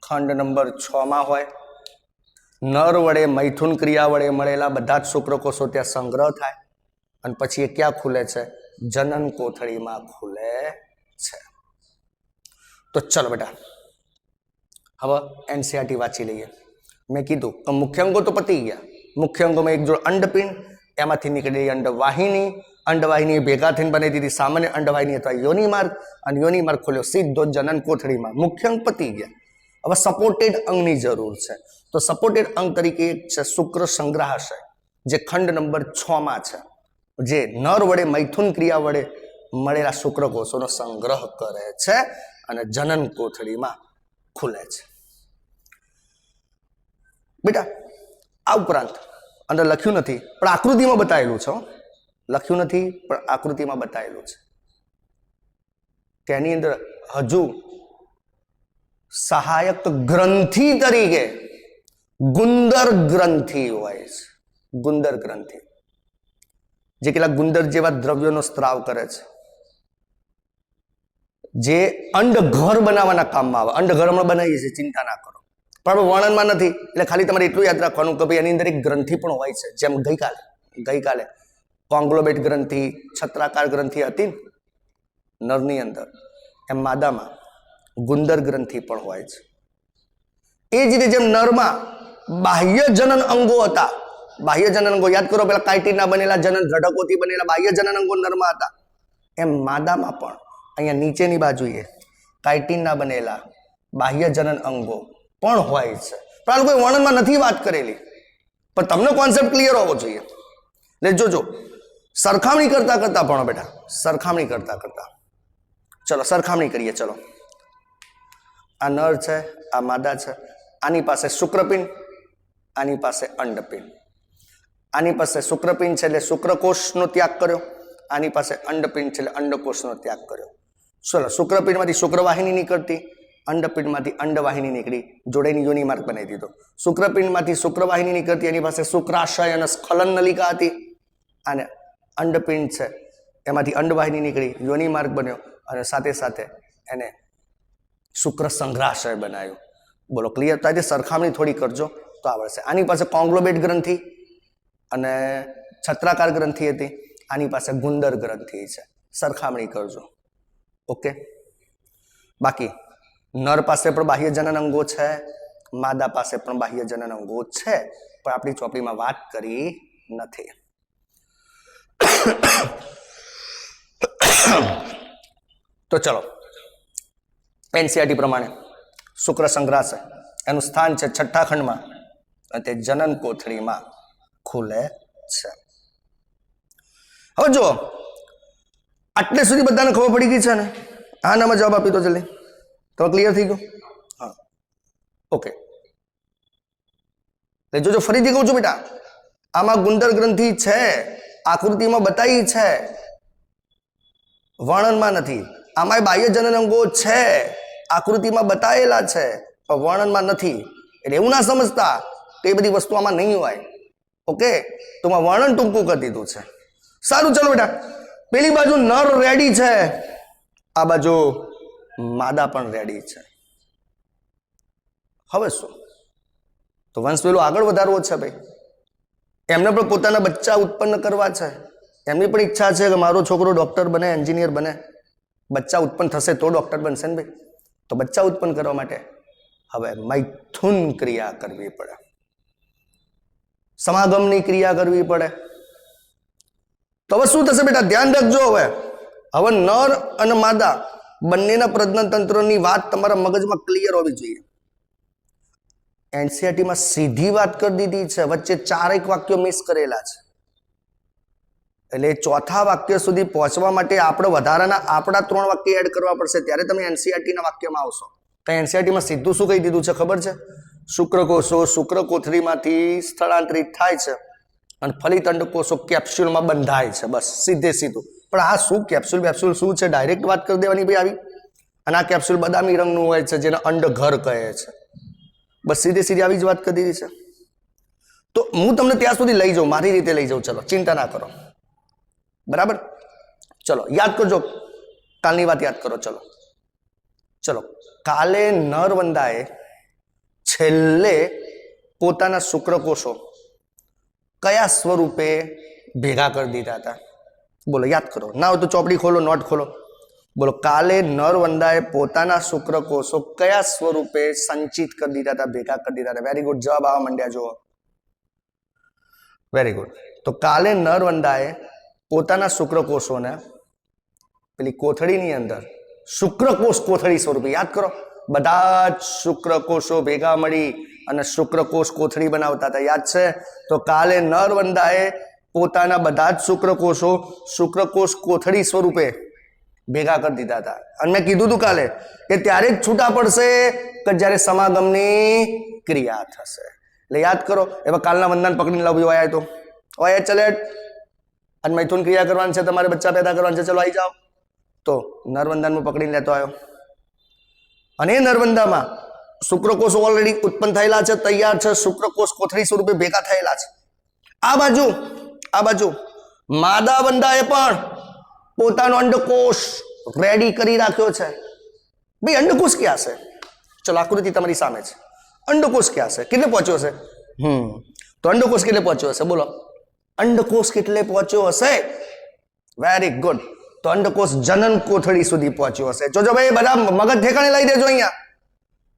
ખંડ નંબર 6 માં હોય. નર વડે મૈથુન ક્રિયા વડે મળેલા બધા જ શુક્રકોષો ત્યાં સંગ્રહ થાય, અને પછી એ ક્યાં ખુલે છે, જનન કોથળીમાં ખુલે છે. તો ચલો બેટા હવે એનસીઆરટી વાંચી લઈએ. મેં કીધું કે મુખ્ય અંગો તો પતી ગયા. મુખ્ય અંગોમાં એક જોડ અંડપિંડ, એમાંથી નીકળેલી અંડવાહિની, અંડવાહિની ભેગા થઈને બનાવી દીધી સામાન્ય અંડવાહિની અથવા યોની માર્ગ, અને યોની માર્ગ ખોલ્યો સીધો જનન કોથળીમાં. મુખ્ય અંગ પતી ગયા. હવે સપોર્ટેડ અંગની જરૂર છે. તો સપોર્ટેડ અંગ તરીકે એક છે શુક્ર સંગ્રહાશય, જે ખંડ નંબર 6 માં છે, જે નર વડે મૈથુન ક્રિયા વડે મળેલા શુક્રકોષોનો સંગ્રહ કરે છે અને જનન કોથળીમાં ખુલે છે. બેટા આ ઉપરાંત અંદર લખ્યું નથી, પણ આકૃતિમાં બતાવેલું છે. લખ્યું નથી પણ આકૃતિમાં બતાવેલું છે કે એની અંદર હજુ સહાયક ગ્રંથિ તરીકે ગુંદર ગ્રંથિ હોય છે. ગુંદર ગ્રંથિ જે કેટલાક ગુંદર જેવા દ્રવ્યોનો સ્ત્રાવ કરે છે, જે અંડઘર બનાવવાના કામમાં આવે. અંડઘર હમણાં બનાવીએ છીએ, ચિંતા ના કરો, પણ વર્ણનમાં નથી. એટલે ખાલી તમારે એટલું યાદ રાખવાનું કે ભાઈ એની અંદર એક ગ્રંથિ પણ હોય છે. જેમ ગઈકાલે કોંગ્લોમેટ ગ્રંથિ, છત્રાકાર ગ્રંથિ હતી નરની અંદર, એમ માદામાં ગુંદર ગ્રંથિ પણ હોય છે. એ જ રીતે જેમ નરમાં બાહ્ય જનન અંગો હતા, બાહ્ય જનન અંગો યાદ કરો, પેલા કાઇટિનના બનેલા જનન ઘટકોથી બનેલા બાહ્ય જનન અંગો નરમાં હતા, એમ માદામાં પણ અહીંયા નીચેની બાજુએ કાઇટિનના બનેલા બાહ્ય જનન અંગો પણ હોય છે. પણ આ કોઈ વર્ણનમાં નથી વાત કરેલી, પણ તમને કોન્સેપ્ટ ક્લિયર હોવો જોઈએ. એટલે જોજો, સરખામણી કરતા ભણો બેટા, સરખામણી કરતા ચલો સરખામણી કરીએ. ચલો આ નર છે, આ માદા છે. આની પાસે શુક્રપિંડ, આની પાસે અંડપિંડ. આની પાસે શુક્રપિંડ છે એટલે શુક્રકોષનો ત્યાગ કર્યો, આની પાસે અંડપિંડ છે એટલે અંડકોષનો ત્યાગ કર્યો. ચલો શુક્રપિંડમાંથી શુક્રવાહિની નીકળતી, અંડપિંડમાંથી અંડવાહિની નીકળી, જોડેની યોની માર્ગ બનાવી દીધો. શુક્રપિંડમાંથી શુક્રવાહિની નીકળતી, એની પાસે શુક્રાશય અને સ્ખલન નલિકા હતી, અને અંડપિંડ છે એમાંથી અંડવાહિની નીકળી, યોની માર્ગ બન્યો, અને સાથે સાથે એને શુક્ર સંગ્રહાશય બનાવ્યું. બોલો ક્લિયર? તો આજે સરખામણી થોડી કરજો તો આવડશે. આની પાસે કોંગ્લોમેટ ગ્રંથિ અને છત્રાકાર ગ્રંથિ હતી, આની પાસે ગુંદર ગ્રંથિ છે. સરખામણી કરજો. ઓકે, બાકી નર પાસે પણ બાહ્ય જનન અંગો છે, માદા પાસે પણ બાહ્ય જનન અંગો છે, પણ આપણી ચોપડીમાં વાત કરી નથી. તો ચલો એનસીઆરટી પ્રમાણે શુક્ર સંગ્રહાશય એનું સ્થાન છે છઠ્ઠા ખંડમાં, અને તે જનન કોથળીમાં ખુલે છે. હવે જો આટલે સુધી બધાને ખબર પડી ગઈ છે ને? હા નામાં જવાબ આપી દો જલ્દી. તો ક્લિયર થઈ ગયું? હા, ઓકે. જોજો ફરીથી કહું છું બેટા, આમાં ગુંદર ગ્રંથિ છે, આકૃતિમાં બતાવી છે, વર્ણનમાં નથી. આમાં બાહ્ય જનન અંગો છે, આકૃતિમાં બતાવેલા છે, પણ વર્ણનમાં નથી. એટલે એવું ના સમજતા કે એ બધી વસ્તુ આમાં નહીં હોય. ઓકે, તો વર્ણન ટૂંકું કરી દીધું છે. સારું, ચલો બેટા પેલી બાજુ નર રેડી છે, આ બાજુ માદા પણ રેડી છે. હવે શું? તો વંશ વેલો આગળ વધારવો છે ભાઈ. એમને પણ પોતાના બચ્ચા ઉત્પન્ન કરવા છે. એમની પણ ઈચ્છા છે કે મારો છોકરો ડોક્ટર બને, એન્જિનિયર બને. બચ્ચા ઉત્પન્ન થશે તો ડોક્ટર બનશે ને ભાઈ. તો બચ્ચા ઉત્પન્ન કરવા માટે હવે મૈથુન ક્રિયા કરવી પડે, સમાગમની ક્રિયા કરવી પડે. તો હવે શું થશે બેટા? ધ્યાન રાખજો. હવે નર અને માદા બંનેના પ્રજનન તંત્રની વાત તમારા મગજમાં ક્લિયર હોવી જોઈએ. એનસીઆરટીમાં સીધી વાત કરી દીધી છે, વચ્ચે 4 વાક્યો મિસ કરેલા છે. એટલે ચોથા વાક્ય સુધી પહોંચવા માટે આપણે વધારાના આપણા 3 વાક્ય એડ કરવા પડશે, ત્યારે તમે એનસીઆરટીના વાક્યમાં આવશો. તો એનસીઆરટીમાં સીધું શું કહી દીધું છે ખબર છે? શુક્રકોષો શુક્રકોથળીમાંથી સ્થળાંતરિત થાય છે અને ફલિત અંડકોષો કેપ્સ્યુલમાં બંધાય છે. બસ સીધે સીધું. પણ આ શું કેપ્સ્યુલ બેપ્સ્યુલ શું છે? ડાયરેક્ટ વાત કરી દેવાની ભાઈ આવી. અને આ કેપ્સ્યુલ બદામી રંગનું હોય છે, જેને અંડઘર કહે છે. બસ સીધે સીધી આવી જ વાત કરી દીધી છે. તો હું તમને ત્યાં સુધી લઈ જાઉં, મારી રીતે લઈ જાઉં. ચલો, ચિંતા ના કરો. બરાબર? ચલો યાદ કરજો, કાલની વાત યાદ કરો. ચલો કાલે નરવંદાએ છેલ્લે પોતાના શુક્રકોષો કયા સ્વરૂપે ભેગા કરી દીધા હતા? બોલો, યાદ કરો. ના હોય તો ચોપડી ખોલો, નોટ ખોલો. બોલો, કાલે નરવંદાએ પોતાના શુક્રકોષો કયા સ્વરૂપે સંચિત કરી દીધા હતા, ભેગા કરી દીધા હતા? વેરી ગુડ, જવાબ આવવા માંડ્યા. જુઓ, વેરી ગુડ. તો કાલે નરવંદાએ પોતાના શુક્રકોષોને પેલી કોથળીની અંદર શુક્રકોષ કોથળી સ્વરૂપે, યાદ કરો, બધા જ શુક્રકોષો ભેગા મળી અને શુક્રકોષ કોથળી બનાવતા હતા. યાદ છે? તો કાલે નરવંદાએ પોતાના બધા જ શુક્રકોષો શુક્રકોષ કોથળી સ્વરૂપે ભેગા કરી દીધા હતા. અને મેં કીધું હતું કાલે કે ત્યારે જ છૂટા પડશે કે જ્યારે સમાગમની ક્રિયા થશે. એટલે યાદ કરો. એવા કાલના વંદાને પકડીને લાવ્યો આયા તો ઓય ચલે આજ મૈથુન ક્રિયા કરવાની છે, તમારે બચ્ચા પેદા કરવાનું છે, ચલો આવી જાઓ. તો નરવંદાનમાં પકડીને લેતો આવ્યો અને એ નરવંદામાં શુક્રકોષો ઓલરેડી ઉત્પન્ન થયેલા છે, તૈયાર છે, શુક્રકોષ કોથળી સ્વરૂપે ભેગા થયેલા છે. આ બાજુ માદા વંદાએ પણ પોતાનો અંડકોષ રેડી કરી રાખ્યો છે. ભાઈ અંડકોષ ક્યાં છે? ચલો આકૃતિ તમારી સામે છે. અંડકોષ ક્યાં છે? કેટલે પહોંચ્યો છે? તો અંડકોષ કેટલે પહોંચ્યો હશે? બોલો, અંડકોષ કેટલે પહોંચ્યો હશે? Very good. તો અંડકોષ જનન કોથળી સુધી પહોંચ્યો હશે. જોજો ભાઈ, બધા મગજ ઠેકાણે લઈ દેજો. અહીંયા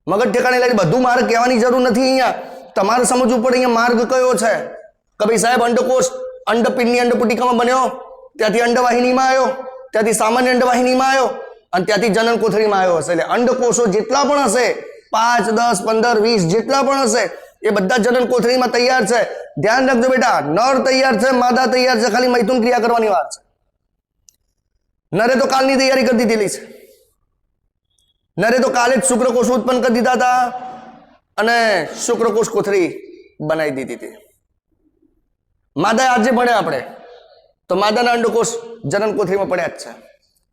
મગજ ઠેકાણે લઈ, બધું માર્ગ કહેવાની જરૂર નથી. અહીંયા તમારે સમજવું પડે અહીંયા માર્ગ કયો છે. કે ભાઈ સાહેબ, અંડકોષ અંડપિંડની અંડપુટિકામાં બન્યો, ત્યાંથી અંડવાહિનીમાં આવ્યો, ત્યાંથી સામાન્ય અંડવાહિનીમાં આવ્યો અને ત્યાંથી જનન કોથળીમાં આવ્યો હશે. એટલે અંડકોષો જેટલા પણ હશે, 5, 10, 15, 20 જેટલા પણ હશે, એ બધા જનન કોથળીમાં તૈયાર છે. ધ્યાન રાખજો બેટા, નર તૈયાર છે, માદા તૈયાર છે, ખાલી મૈથુન ક્રિયા કરવાની વાત છે. નરે તો કાલની તૈયારી કરી દીધેલી છે. નરે તો કાલે જ શુક્રકોષ ઉત્પન્ન કરી દીધા હતા અને શુક્રકોષ કોથળી બનાવી દીધી હતી. માદા આજે ભણ્યા આપણે, તો માદાના અંડકોષ જનન કોથળીમાં પડ્યા જ છે.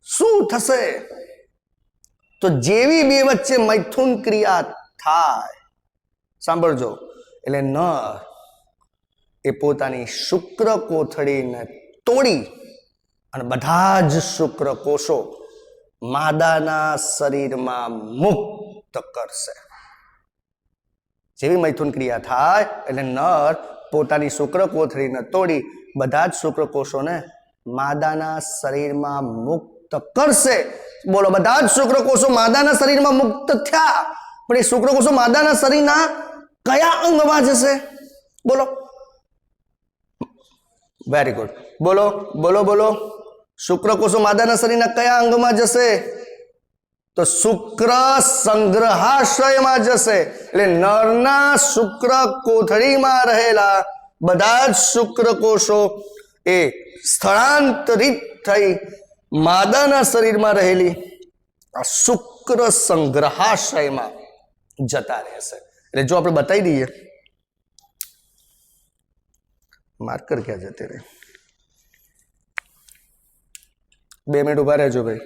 શું થશે? તો જેવી બે વચ્ચે મૈથુન ક્રિયા થાય, સાંભળજો, એટલે નર એ પોતાની શુક્ર કોથળીને તોડી અને બધા જ શુક્રકોષો માદાના શરીરમાં મુક્ત કરશે. જેવી મૈથુન ક્રિયા થાય એટલે નર પોતાની શુક્ર કોથળીને તોડી બધા જ શુક્રકોષોને માદાના શરીરમાં મુક્ત કરશે. બોલો, બધા જ શુક્રકોષો માદાના શરીરમાં મુક્ત થયા, પણ એ શુક્રકોષો માદાના શરીરના કયા અંગમાં જશે? બોલો. Very good. બોલો બોલો બોલો. શુક્રકોષો માદાના શરીરના કયા અંગમાં જશે? તો શુક્ર સંગ્રહાશયમાં જશે. એટલે નરના શુક્ર કોથળીમાં રહેલા બધા જ શુક્રકોષો એ સ્થળાંતરિત થઈ માદાના શરીરમાં રહેલી આ શુક્ર સંગ્રહાશયમાં જતા રહેશે. એટલે જો આપણે બતાવી દઈએ, માર્કર ક્યાં જતે રહે? 2 મિનિટ ઉભા રહેજો ભાઈ.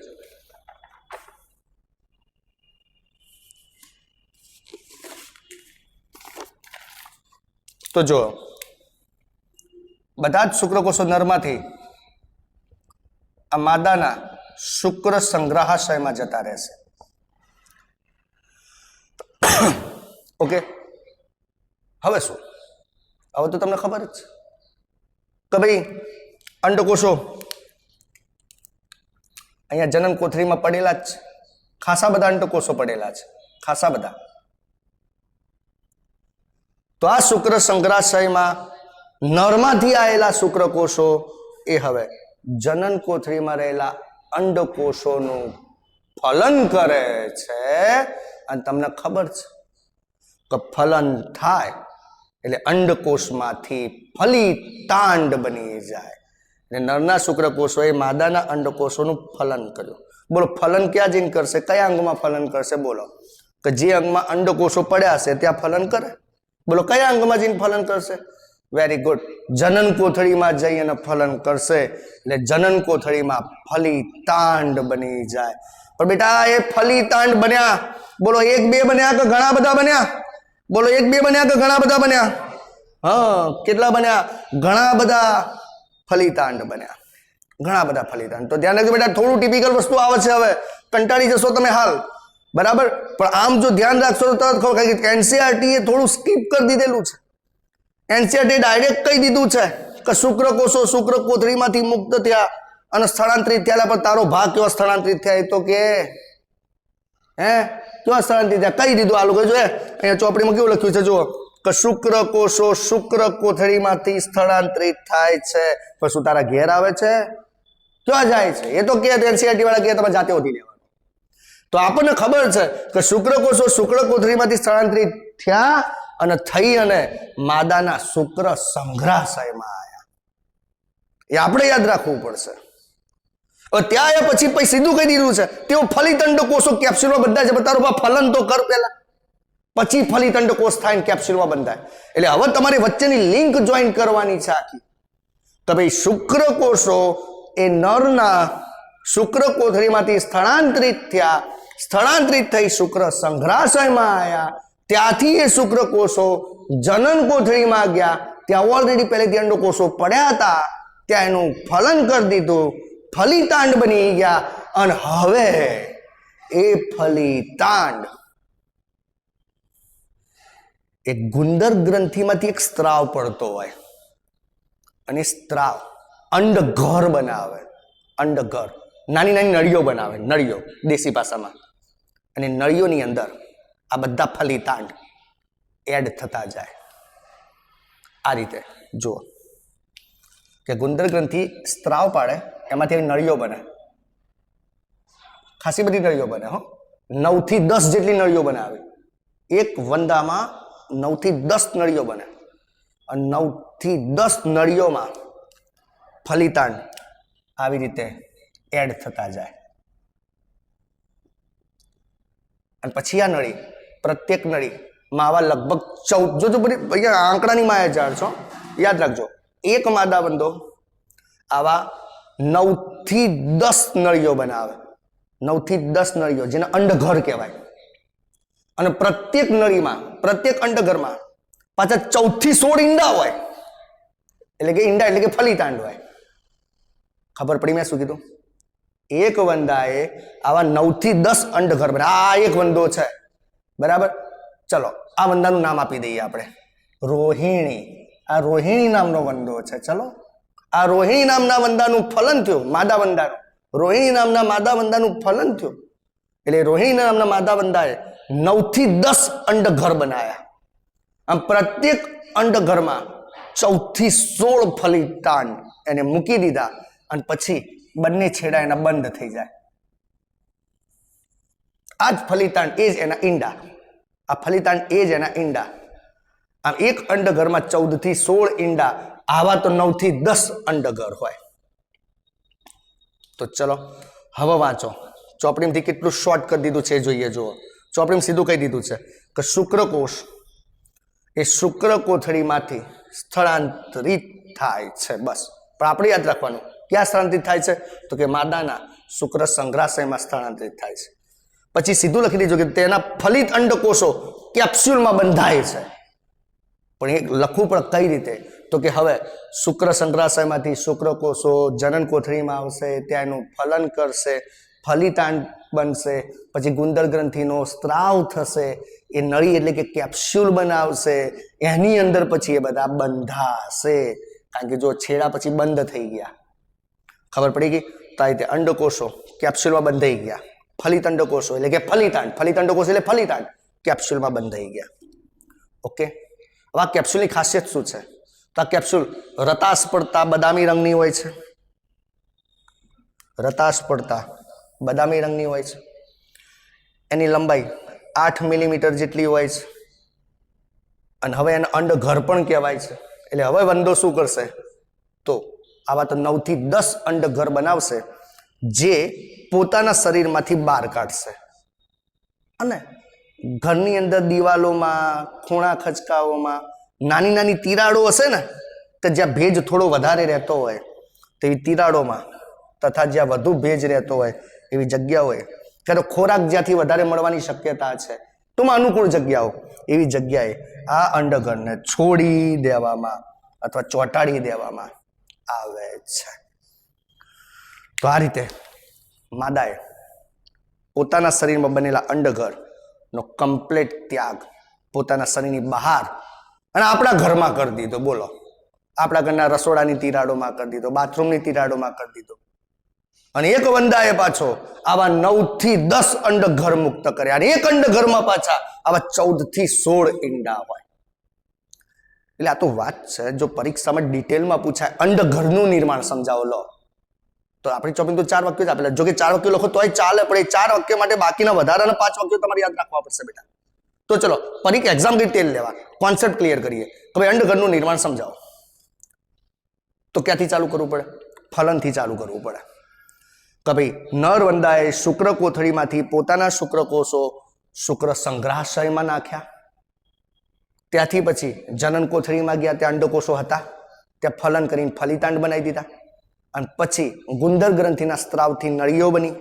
તો જો બધા જ શુક્રકોષો નરમાંથી આ માદાના શુક્ર સંગ્રહાશયમાં જતા રહેશે. ઓકે, હવે શું? હવે તો તમને ખબર જ છે કે ભાઈ અંડકોષો અહીંયા જનન કોથળીમાં પડેલા જ છે. ખાસા બધા અંડકોષો પડેલા છે, ખાસા બધા. તો આ શુક્ર સંગ્રહાશયમાં નરમાંથી આવેલા શુક્રકોષો એ હવે જનન કોથળીમાં રહેલા અંડકોષોનું ફલન કરે છે. અને તમને ખબર છે કે ફલન થાય એટલે અંડકોષમાંથી ફલિતાંડ બની જાય. એટલે નરના શુક્રકોષોએ માદાના અંડકોષોનું ફલન કર્યું. બોલો, ફલન ક્યાં જઈને કરશે? કયા અંગમાં ફલન કરશે? બોલો, કે જે અંગમાં અંડકોષો પડ્યા છે ત્યાં ફલન કરે. બોલો, કયા અંગમાં જઈને ફલન કરશે? વેરી ગુડ, જનન કોથળીમાં જઈ અને ફલન કરશે. એટલે જનન કોથળીમાં ફલિતાંડ બની જાય. પણ બેટા, એ ફલિતાંડ બન્યા, બોલો એક બે બન્યા કે ઘણા બધા બન્યા? બોલો, એક બે બન્યા કે ઘણા બધા બન્યા? હા, કેટલા બન્યા? ઘણા બધા ફલિતાંડ બન્યા, ઘણા બધા ફલિતાંડ. તો ધ્યાન રાખજો બેટા, થોડું ટિપિકલ વસ્તુ આવે છે, હવે કંટાળી જશો તમે હાલ, બરાબર? પણ આમ જો ધ્યાન રાખશો તો તરત ખબર કે એનસીઆરટી એ થોડું સ્કીપ કરી દીધેલું છે. એનસીઆરટી ડાયરેક્ટ કહી દીધું છે કે શુક્રકોષો શુક્ર કોથળીમાંથી મુક્ત થયા અને સ્થળાંતરિત થયા. પણ તારો ભાગ કેવો સ્થળાંતરિત થયા એ તો કે કેવા સ્થળાંતરિત થયા કહી દીધું. આ લોકો જો અહીંયા ચોપડીમાં કેવું લખ્યું છે જુઓ, કે શુક્રકોષો શુક્ર કોથળીમાંથી સ્થળાંતરિત થાય છે. પણ શું તારા ઘેર આવે છે? ક્યાં જાય છે? એ તો કે એનસીઆરટી વાળા કે તમે જાતે ઓછી લેવાનું. તો આપણને ખબર છે કે શુક્રકોષો શુક્ર કોથળીમાંથી સ્થળાંતરિત થયા અને થઈ અને માદાના શુક્ર સંગ્રહાશયમાં આવ્યા. એ આપણે યાદ રાખવું પડશે. ત્યાં એ પછી સીધું કહી દીધું છે તેઓ ફલિતંડ કોષો કેપ્સ્યુલમાં બંધાય છે. તારું ફલન તો કર પેલા, પછી ફલિતંડ કોષ થાય ને કેપ્સ્યુલમાં બંધાય. એટલે હવે તમારી વચ્ચેની લિંક જોઈન કરવાની છે આખી. તો ભાઈ શુક્રકોષો એ નરના શુક્ર કોથળીમાંથી સ્થળાંતરિત થયા, સ્થળાંતરિત થઈ શુક્ર સંગ્રહાશયમાં આવ્યા. ત્યાંથી એ શુક્રકોષો જનન કોથળીમાં ગયા. ત્યાં ઓલરેડી પહેલેથી અંડકોષો પડ્યા હતા, ત્યાં એનું ફલન કરી દીધું, ફલિતાંડ બની ગયા. અને હવે એ ફલિતાંડ એક ગુંદર ગ્રંથિમાંથી એક સ્ત્રાવ પડતો હોય અને સ્ત્રાવ અંડઘર બનાવે. અંડઘર નાની નાની નળીઓ બનાવે, નળીઓ દેશી ભાષામાં. અને નળીઓની અંદર આ બધા ફલિતાંડ એડ થતા જાય. આ રીતે જુઓ કે ગુંદર ગ્રંથિ સ્ત્રાવ પાડે, એમાંથી નળીઓ બને, ખાસી બધી નળીઓ બને. 9 થી 10 જેટલી નળીઓ બનાવે. એક વંદામાં 9 થી 10 નળીઓ બને. અને 9 થી 10 નળીઓમાં ફલિતાંડ આવી રીતે એડ થતા જાય. અને પછી આ નળી, પ્રત્યેક નળીમાં આવા લગભગ 14, જોજો બધી આંકડાની માયાજાળ છો, યાદ રાખજો. એક માદાબંધો આવા 9 થી 10 નળીઓ બનાવે. 9 થી 10 નળીઓ, જેને અંડઘર કહેવાય. અને પ્રત્યેક નળીમાં, પ્રત્યેક અંડઘરમાં પાછા 14 થી 16 ઈંડા હોય. એટલે કે ઈંડા એટલે કે ફલિતાંડ હોય. ખબર પડી મેં શું કીધું? એક વંદાએ આવા 9 થી 10 અંડઘર બનાવે. આ એક વંદો છે, બરાબર? ચલો આ વંદાનું નામ આપી દઈએ આપણે, રોહિણી. આ રોહિણી નામનો વંદો છે. ચલો, આ રોહિણી નામના વંદાનું ફલન થયું, માદા વંદાનું. રોહિણી નામના માદા વંદાનું ફલન થયું. એટલે રોહિણી નામના માદા વંદાએ 9 થી 10 અંડઘર બનાવ્યા. આમ પ્રત્યેક અંડઘરમાં 14 થી 16 ફલિતાંડ એને મૂકી દીધા. અને પછી બંને છેડા એના બંધ થઈ જાય. આ જ ફલિતાંડ એ જ એના ઈંડા. આ ફલિતાંડ એ જ એના ઈંડા. આમ એક અંડઘરમાં 14 થી 16 ઈંડા. આવા તો 9 થી 10 અંડઘર હોય. તો ચલો હવે વાંચો. ચોપડીમાંથી કેટલું શોર્ટ કરી દીધું છે જોઈએ. જુઓ, ચોપડીમાં સીધું કહી દીધું છે કે શુક્રકોષ એ શુક્ર કોથળીમાંથી સ્થળાંતરિત થાય છે. બસ. પણ આપણે યાદ રાખવાનું, ક્યાં સ્થળાંતરિત થાય છે? તો કે માદાના શુક્ર સંગ્રહાશયમાં સ્થળાંતરિત થાય છે. પછી સીધું લખી દીધું કે તેના ફલિત અંડકોષો કેપ્સ્યુલમાં બંધાય છે. પણ એક લખવું પણ કઈ રીતે? તો કે હવે શુક્ર સંગ્રહાશયમાંથી શુક્રકોષો જનન કોથળીમાં આવશે, ત્યાં એનું ફલન કરશે, ફલિતાંડ બનશે, પછી ગુંદર ગ્રંથિનો સ્ત્રાવ થશે, એ નળી એટલે કે કેપ્સ્યુલ બનાવશે, એની અંદર પછી એ બધા બંધાશે. કારણ કે જો છેડા પછી બંધ થઈ ગયા, ખબર પડી ગઈ. તો આ રીતે અંડકોષો કેપ્સ્યુલમાં બંધાઈ ગયા, ફલિત અંડકોષો એટલે કે ફલિતાંડ, ફલિત અંડકોષ એટલે ફલિતાંડ કેપ્સ્યુલમાં બંધાઈ ગયા. ઓકે, હવે આ કેપ્સ્યુલની ખાસિયત શું છે? તો આ કેપ્સ્યુલ રતાશ પડતા બદામી રંગની હોય છે, રતાશ પડતા બદામી રંગની હોય છે. એની લંબાઈ 8 મિલીમીટર જેટલી હોય છે. અને હવે એને અંડઘર પણ કહેવાય છે. એટલે હવે વંદો શું કરશે? તો આવા તો 9 થી 10 અંડઘર બનાવશે, જે પોતાના શરીરમાંથી બહાર કાઢશે. અને ઘરની અંદર દિવાલોમાં, ખૂણા ખચકાઓમાં નાની નાની તિરાડો હશે ને, કે જ્યાં ભેજ થોડો વધારે રહેતો હોય તેવી તિરાડોમાં, તથા જ્યાં વધુ ભેજ રહેતો હોય એવી જગ્યાઓએ, ત્યારે ખોરાક જ્યાંથી વધારે મળવાની શક્યતા છે, ટૂંકમાં અનુકૂળ જગ્યાઓ, એવી જગ્યાએ આ અંડઘરને છોડી દેવામાં અથવા ચોંટાડી દેવામાં આવે છે. તો આ રીતે માદાએ પોતાના શરીરમાં બનેલા અંડઘર નો કમ્પ્લીટ ત્યાગ પોતાના શરીરની બહાર અને આપણા ઘરમાં કરી દીધો. બોલો, આપણા ઘરના રસોડાની તિરાડોમાં કરી દીધો, બાથરૂમની તિરાડોમાં કરી દીધો. અને એક વંદાએ પાછો આવા 9 થી 10 અંડઘર મુક્ત કર્યા. અને એક અંડઘરમાં પાછા આવા 14 થી 16 ઈંડા હોય. એટલે આ તો વાત છે, જો પરીક્ષામાં ડિટેલમાં પૂછાય અંડઘરનું નિર્માણ સમજાવો લો, તો આપણી ચોપિંગ તો 4 વાક્યો જ આપેલા. જો કે 4 વાક્યો લખો તોય ચાલે, પણ એ 4 વાક્ય માટે બાકીના વધારાના 5 વાક્યો તમારે યાદ રાખવા પડશે બેટા. તો ચલો પરીક્ષા એક્ઝામ ડિટેલ લેવા, કોન્સેપ્ટ ક્લિયર કરીએ. તો ભાઈ અંડઘરનું નિર્માણ સમજાવો. તો ક્યાંથી ચાલુ કરવું પડે? ફલનથી ચાલુ કરવું પડે. કે ભાઈ નર વંદાએ શુક્ર કોથળીમાંથી પોતાના શુક્રકોષો શુક્ર સંગ્રહાશયમાં નાખ્યા, ત્યાંથી પછી જનન કોથળીમાં ગયા, ત્યાં અંડકોષો હતા, ત્યાં ફલન કરીને ફલિતાંડ બનાવી દીધા. અને પછી ગુંદર ગ્રંથિના સ્ત્રાવથી નળીઓ બની,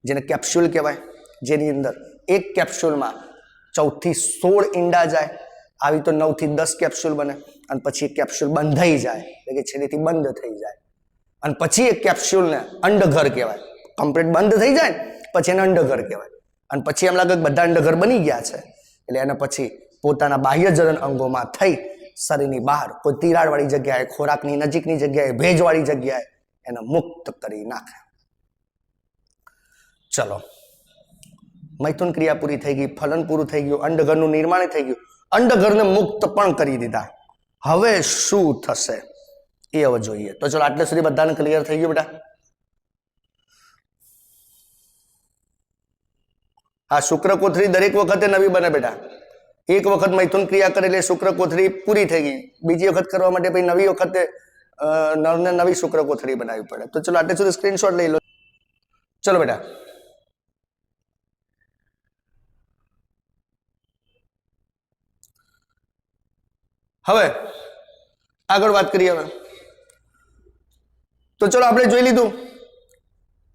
જેને કેપ્સ્યુલ કહેવાય, જેની અંદર એક કેપ્સ્યુલમાં 14 થી 16 ઈંડા જાય. આવી તો 9 થી 10 કેપ્સ્યુલ બને. અને પછી એક કેપ્સ્યુલ બંધાઈ જાય, એટલે કે છેડેથી બંધ થઈ જાય. અને પછી એક કેપ્સ્યુલને અંડઘર કહેવાય. કમ્પ્લીટ બંધ થઈ જાય પછી એને અંડઘર કહેવાય. અને પછી એમ લાગે કે બધા અંડઘર બની ગયા છે, એટલે એને પછી પોતાના બાહ્ય જનન અંગોમાં થઈ શરીરની બહાર કોઈ તિરાડવાળી જગ્યાએ, ખોરાકની નજીકની જગ્યાએ, ભેજવાળી જગ્યાએ એને મુક્ત કરી નાખે. ચલો, મૈથુન ક્રિયા પૂરી થઈ ગઈ, ફલન પૂરું થઈ ગયું, અંડઘરનું નિર્માણ થઈ ગયું, અંડઘરને મુક્ત પણ કરી દીધા. હવે શું થશે એ હવે જોઈએ. તો ચલો આટલે સુધી બધાને ક્લિયર થઈ ગયું બેટા? આ શુક્રકોથળી દરેક વખતે નવી બને બેટા. એક વખત મૈથુન ક્રિયા કરે એટલે શુક્રકોથળી પૂરી થઈ ગઈ. બીજી વખત કરવા માટે પછી નવી વખતે નરને નવી શુક્રકોથળી બનાવવી પડે. તો ચલો આટલે સુધી સ્ક્રીનશોટ લઈ લો. ચલો બેટા, હવે આગળ વાત કરીએ. હવે તો ચલો આપણે જોઈ લીધું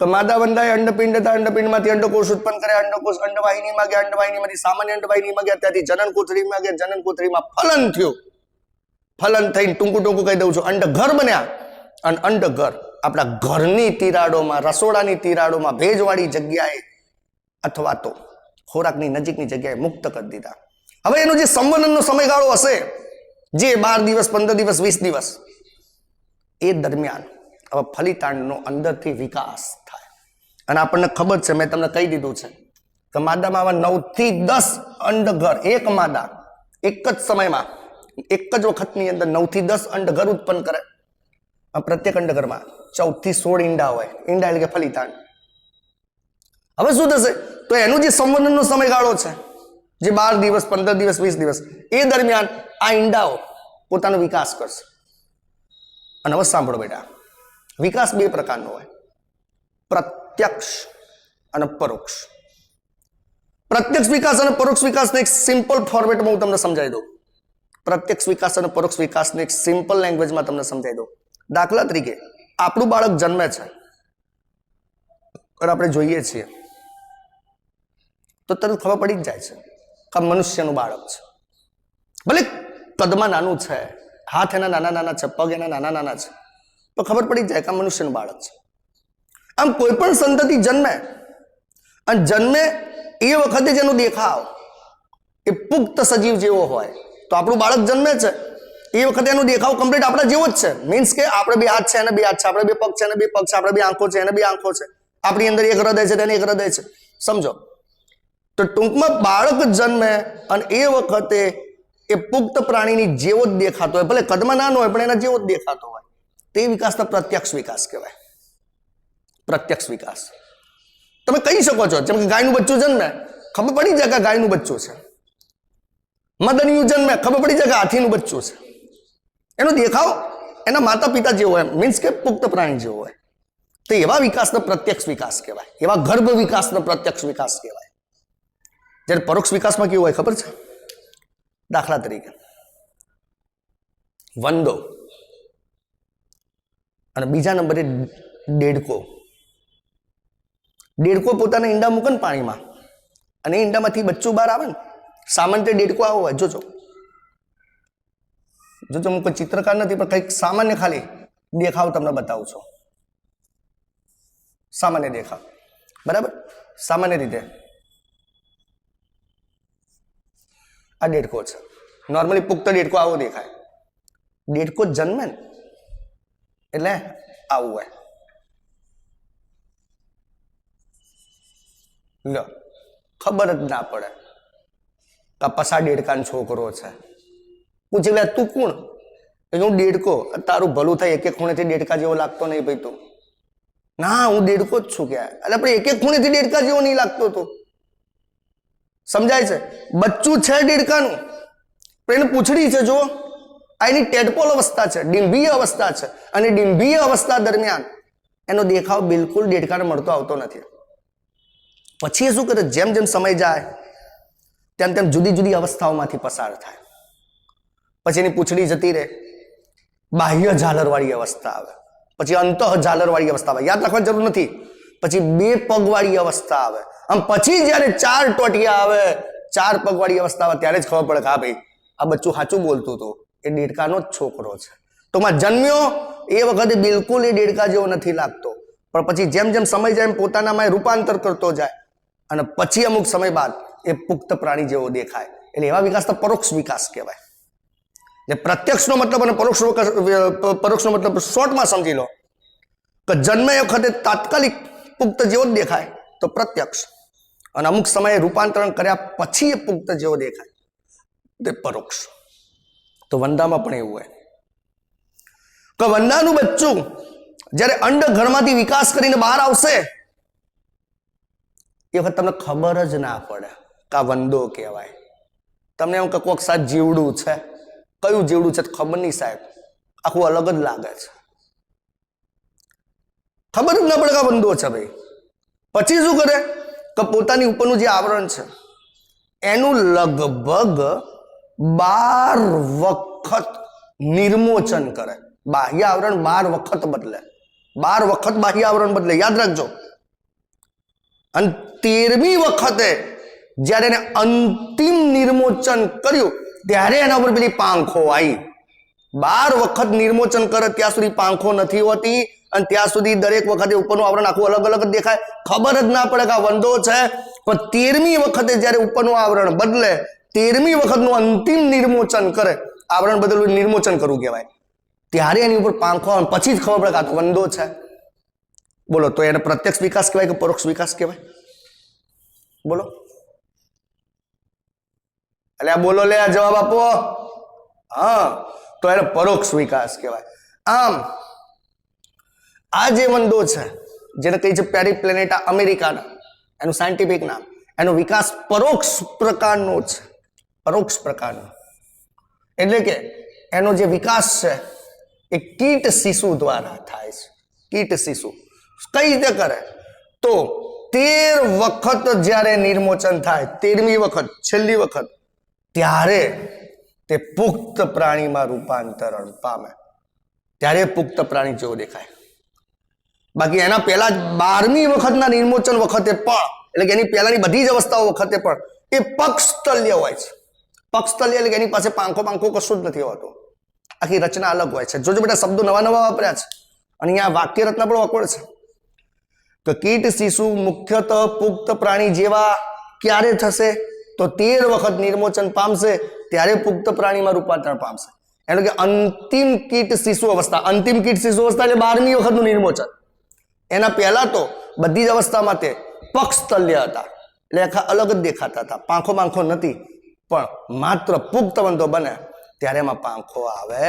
તો માદા વંદાએ અંડપિંડ હતા, અંડપિંડમાંથી અંડકોષ ઉત્પન્ન કર્યા, અંડકોષ અંડવાહિનીમાં ગયા, અંડવાહિનીમાંથી સામાન્ય અંડવાહિનીમાં ગયા, ત્યાંથી જનન કોથળીમાં ગયા, જનન કોથળીમાં ફલન થયું, ફલન થઈને ટૂંકું ટૂંકું કહી દઉં છું અંડઘર બન્યા. અને અંડઘર આપણા ઘરની તિરાડોમાં, રસોડાની તિરાડોમાં, ભેજવાળી જગ્યાએ અથવા તો ખોરાકની નજીકની જગ્યાએ મુક્ત કરી દીધા. હવે એનો જે સંવનનનો સમયગાળો હશે, જે 12 દિવસ, 15 દિવસ, 20 દિવસ, એ દરમિયાન હવે ફલિતાંડનો અંદરથી વિકાસ થાય. અને આપણને ખબર છે, મેં તમને કહી દીધું છે કે માદામાં આવા 9 થી 10 અંડઘર, એક માદા એક જ સમયમાં, એક જ વખતની અંદર 9 થી 10 અંડઘર ઉત્પન્ન કરે. પ્રત્યેક અંડઘરમાં 14 થી 16 ઈંડા હોય. ઈંડા એટલે કે ફલિતાંડ. હવે શું થશે? તો એનું જે સંવનનનો સમયગાળો છે, જે 12 દિવસ, 15 દિવસ, 20 દિવસ, એ દરમિયાન આ ઈંડાઓ પોતાનો વિકાસ કરશે. અને હવે સાંભળો બેટા, વિકાસ 2 પ્રકારનો હોય, પ્રત્યક્ષ અને પરોક્ષ. પ્રત્યક્ષ વિકાસ અને પરોક્ષ વિકાસને એક સિમ્પલ ફોર્મેટમાં હું તમને સમજાવી દઉં. પ્રત્યક્ષ વિકાસ અને પરોક્ષ વિકાસને એક સિમ્પલ લેંગ્વેજમાં તમને સમજાવી દઉં. દાખલા તરીકે આપણું બાળક જન્મે છે અને આપણે જોઈએ છીએ તો તરત ખબર પડી જ જાય છે કે મનુષ્યનું બાળક છે. ભલે કદમાં નાનું છે, હાથ એના નાના નાના છે, પગ એના નાના નાના છે, તો ખબર પડી જાય કે આ મનુષ્યનું બાળક છે. આમ કોઈ પણ સંતતિ જન્મે અને જન્મે એ વખતે જેનો દેખાવ એ પુખ્ત સજીવ જેવો હોય, તો આપણું બાળક જન્મે છે એ વખતે એનો દેખાવ કમ્પ્લીટ આપણા જેવો જ છે. મીન્સ કે આપણે બે હાથ છે એને બે હાથ છે, આપણે બે પગ છે એને બે પગ છે, આપણે બે આંખો છે એને બે આંખો છે, આપણી અંદર એક હૃદય છે તેને એક હૃદય છે. સમજો તો ટૂંકમાં બાળક જન્મે અને એ વખતે એ પુખ્ત પ્રાણીની જેવો જ દેખાતો હોય, ભલે કદમાં નાનો હોય પણ એના જેવો જ દેખાતો હોય, તે વિકાસને પ્રત્યક્ષ વિકાસ કહેવાય. પ્રત્યક્ષ વિકાસ તમે કહી શકો છો. જેમ કે ગાયનું બચ્ચું જન્મે ખબર પડી જાય કે ગાયનું બચ્ચું છે, મદનિયું જન્મે ખબર પડી જાય કે હાથીનું બચ્ચું છે. એનો દેખાવ એના માતા પિતા જેવો હોય, મીન્સ કે પુખ્ત પ્રાણી જેવો હોય. તો એવા વિકાસનો પ્રત્યક્ષ વિકાસ કહેવાય, એવા ગર્ભ વિકાસનો પ્રત્યક્ષ વિકાસ કહેવાય. જ્યારે પરોક્ષ વિકાસમાં કેવું હોય ખબર છે? દાખલા તરીકે વંદો અને બીજા નંબરે દેડકો. દેડકો પોતાના ઈંડા મૂકે ને પાણીમાં અને ઈંડામાંથી બચ્ચું બહાર આવે ને, સામાન્ય દેડકો આવો હોય. જોજો જોજો, હું કોઈ ચિત્રકાર નથી પણ કંઈક સામાન્ય ખાલી દેખાવ તમને બતાવું છું. સામાન્ય દેખાવ, બરાબર? સામાન્ય રીતે આ દેડકો છે. નોર્મલી પુખ્ત દેડકો આવો દેખાય. દેડકો જન્મે ને એટલે આવું હોય. લો, ખબર જ ના પડે કે પસા દેડકાનો છોકરો છે. પૂછી લે તું કોણ? હું દેડકો. તારું ભલું થાય, એક એક ખૂણેથી દેડકા જેવો લાગતો નહીં ભાઈ તું. ના, હું દેડકો જ છું. ક્યાં એટલે આપણે એક એક ખૂણેથી દેડકા જેવો નહીં લાગતો તો સમજાય છે? બચ્ચું છે દેડકાનું પણ એને પૂંછડી છે. જો આ એની ટેડપોલ અવસ્થા છે, ડિંભીય અવસ્થા છે, અને ડિંભીય અવસ્થા દરમિયાન એનો દેખાવ બિલકુલ દેડકાને મળતો આવતો નથી. પછી એ શું કરે? જેમ જેમ સમય જાય તેમ તેમ જુદી જુદી અવસ્થાઓમાંથી પસાર થાય. પછી એની પૂંછડી જતી રહે, બાહ્ય ઝાલરવાળી અવસ્થા આવે, પછી અંતઃ ઝાલરવાળી અવસ્થા આવે. યાદ રાખવાની જરૂર નથી. પછી બે પગવાળી અવસ્થા આવે, આમ પછી જ્યારે ચાર ટોટિયા આવે, ચાર પગવાળી અવસ્થા આવે, ત્યારે જ ખબર પડે કે હા ભાઈ આ બચ્ચું સાચું બોલતું હતું, એ દેડકાનો જ છોકરો છે. તો માં જન્મ્યો એ વખતે બિલકુલ એ દેડકા જેવો નથી લાગતો, પણ પછી જેમ જેમ સમય જાય એમ પોતાનામાં રૂપાંતર કરતો જાય અને પછી અમુક સમય બાદ એ પુખ્ત પ્રાણી જેવો દેખાય. એટલે એવા વિકાસને પરોક્ષ વિકાસ કહેવાય. જે પ્રત્યક્ષનો મતલબ અને પરોક્ષનો મતલબ શોર્ટમાં સમજી લો કે જન્મે વખતે તાત્કાલિક પુખ્ત જેવો જ દેખાય તો પ્રત્યક્ષ, અને અમુક સમયે રૂપાંતરણ કર્યા પછી એ પુખ્ત જેવો દેખાય તે પરોક્ષ. તો વંદામાં પણ એવું હોય કે વંદાનું બચ્ચું જ્યારે અંડ ઘરમાંથી વિકાસ કરીને બહાર આવશે એ વખત તમને ખબર જ ના પડે કે આ વંદો કહેવાય. તમને એમ કે કોઈક સાથ જીવડું છે, કયું જીવડું છે ખબર નહીં સાહેબ, આખું અલગ જ લાગે છે, ખબર જ ના પડે કે આ વંદો છે ભાઈ. પછી શું કરે કે પોતાની ઉપરનું જે આવરણ છે એનું લગભગ 12 વખત નિર્મોચન કરે. બાહ્ય આવરણ 12 વખત બદલે, 12 વખત બાહ્ય આવરણ બદલે, યાદ રાખજો. અને 13મી વખતે જ્યારે એને અંતિમ નિર્મોચન કર્યું ત્યારે એના ઉપર પેલી પાંખો આવી. 12 વખત નિર્મોચન કરે ત્યાં સુધી પાંખો નથી હોતી, અને ત્યાં સુધી દરેક વખતે ઉપરનું આવરણ આખું અલગ અલગ જ દેખાય, ખબર જ ના પડે કે આ વંદો છે. પણ 13મી વખતે જ્યારે ઉપરનું આવરણ બદલે, 13મી વખતનું અંતિમ નિર્મોચન કરે, આવરણ બદલવું નિર્મોચન કરવું કહેવાય, ત્યારે એની ઉપર પાંખો આવે, પછી જ ખબર પડે કે આ તો વંદો છે. બોલો, તો એને પ્રત્યક્ષ વિકાસ કહેવાય કે પરોક્ષ વિકાસ કહેવાય? બોલો, એટલે આ બોલો, લે આ જવાબ આપો. હા, તો એને પરોક્ષ વિકાસ કહેવાય. આમ આ જે વંદો છે જેને કહી છે પેરીપ્લેનેટા અમેરિકાના, એનું સાયન્ટિફિક નામ, એનો વિકાસ પરોક્ષ પ્રકારનો છે. પરોક્ષ પ્રકારનો એટલે કે એનો જે વિકાસ છે એ કીટ શિશુ દ્વારા થાય છે. કીટ શિશુ કઈ રીતે કરે? તો 13 વખત જ્યારે નિર્મોચન થાય, 13મી વખત, છેલ્લી વખત, ત્યારે તે પુખ્ત પ્રાણીમાં રૂપાંતરણ પામે, ત્યારે પુખ્ત પ્રાણી જેવો દેખાય. બાકી એના પહેલા જ 12મી વખતના નિર્મોચન વખતે પણ, એટલે કે એની પહેલાની બધી જ અવસ્થાઓ વખતે પણ એ પક્ષતલ્ય હોય છે. પક્ષતલ્ય એટલે કે એની પાસે પાંખો કશું જ નથી હોતું, આખી રચના અલગ હોય છે. જોજો બેટા, શબ્દો નવા નવા વાપર્યા છે અને અહીંયા વાક્ય રચના પણ ઓકવર્ડ છે. તો કીટ શિશુ મુખ્યતઃ પુખ્ત પ્રાણી જેવા ક્યારે થશે? તો 13 વખત નિર્મોચન પામશે ત્યારે પુખ્ત પ્રાણીમાં રૂપાંતરણ પામશે. એટલે કે અંતિમ કીટ શિશુ અવસ્થા, અંતિમ કીટ શિશુ અવસ્થા એટલે 12મી વખતનું નિર્મોચન. એના પહેલા તો બધી જ અવસ્થામાં તે પક્ષતલ્ય હતા, એટલે આખા અલગ જ દેખાતા હતા, પાંખો પાંખો નથી. પણ માત્ર પુખ્ત વંદો બને ત્યારે એમાં પાંખો આવે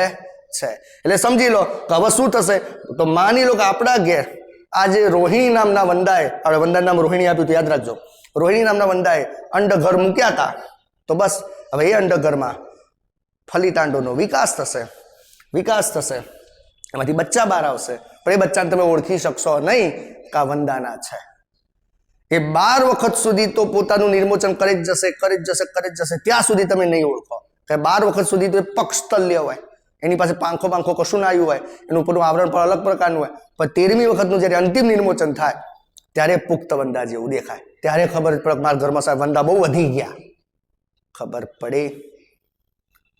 છે. એટલે સમજી લો કે હવે શું થશે? તો માની લો કે આપણા ઘેર આજે રોહિણી નામના વંદાએ, આપણે વંદાનું નામ રોહિણી આપ્યું તો યાદ રાખજો, રોહિણી નામના વંદાએ અંડઘર મૂક્યા હતા. તો બસ હવે એ અંડઘરમાં ફલિતાંડોનો વિકાસ થશે, એમાંથી બચ્ચા બહાર આવશે. પણ એ બચ્ચાને તમે ઓળખી શકશો નહીં કે આ વંદાના છે. એ 12 વખત સુધી તો પોતાનું નિર્મોચન કરી જ જશે, ત્યાં સુધી તમે નહીં ઓળખો. 12 વખત સુધી તો એ પક્ષતલ્ય હોય, એની પાસે પાંખો પાંખો કશું ના આવ્યું હોય, એનું ઉપરનું આવરણ પણ અલગ પ્રકારનું હોય. પણ 13મી વખતનું જ્યારે અંતિમ નિર્મોચન થાય ત્યારે પુખ્ત વંદા જેવું દેખાય. ત્યારે ખબર પડે મારા ઘરમાં સાહેબ વંદા બહુ વધી ગયા. ખબર પડે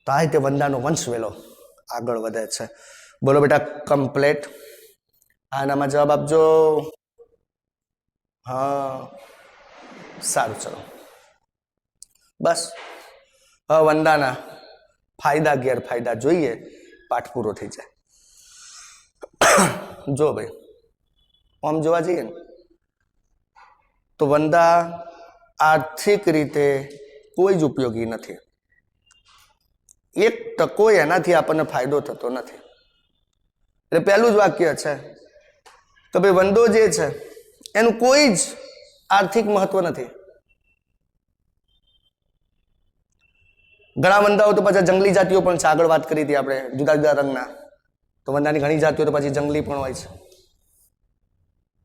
તાય તે વંદાનો વંશ વેલો આગળ વધે છે. બોલો બેટા, કમ્પ્લેટ. આનામાં જવાબ આપજો. હા, સારું, ચલો બસ હવે વંદાના ફાયદા ગેરફાયદા જોઈએ, પાઠ પૂરો થઈ જાય. જો ભાઈ, આમ જોવા જઈએ ને તો વંદા આર્થિક રીતે કોઈ જ ઉપયોગી નથી. 1% એનાથી આપણને ફાયદો થતો નથી. એટલે પહેલું જ વાક્ય છે કે ભાઈ વંદો જે છે એનું કોઈ જ આર્થિક મહત્વ નથી. ઘણા વંદાઓ તો પાછા જંગલી જાતિઓ પણ છે. આગળ વાત કરી હતી આપણે જુદા જુદા રંગના. તો વંદાની ઘણી જાતિઓ તો પછી જંગલી પણ હોય છે,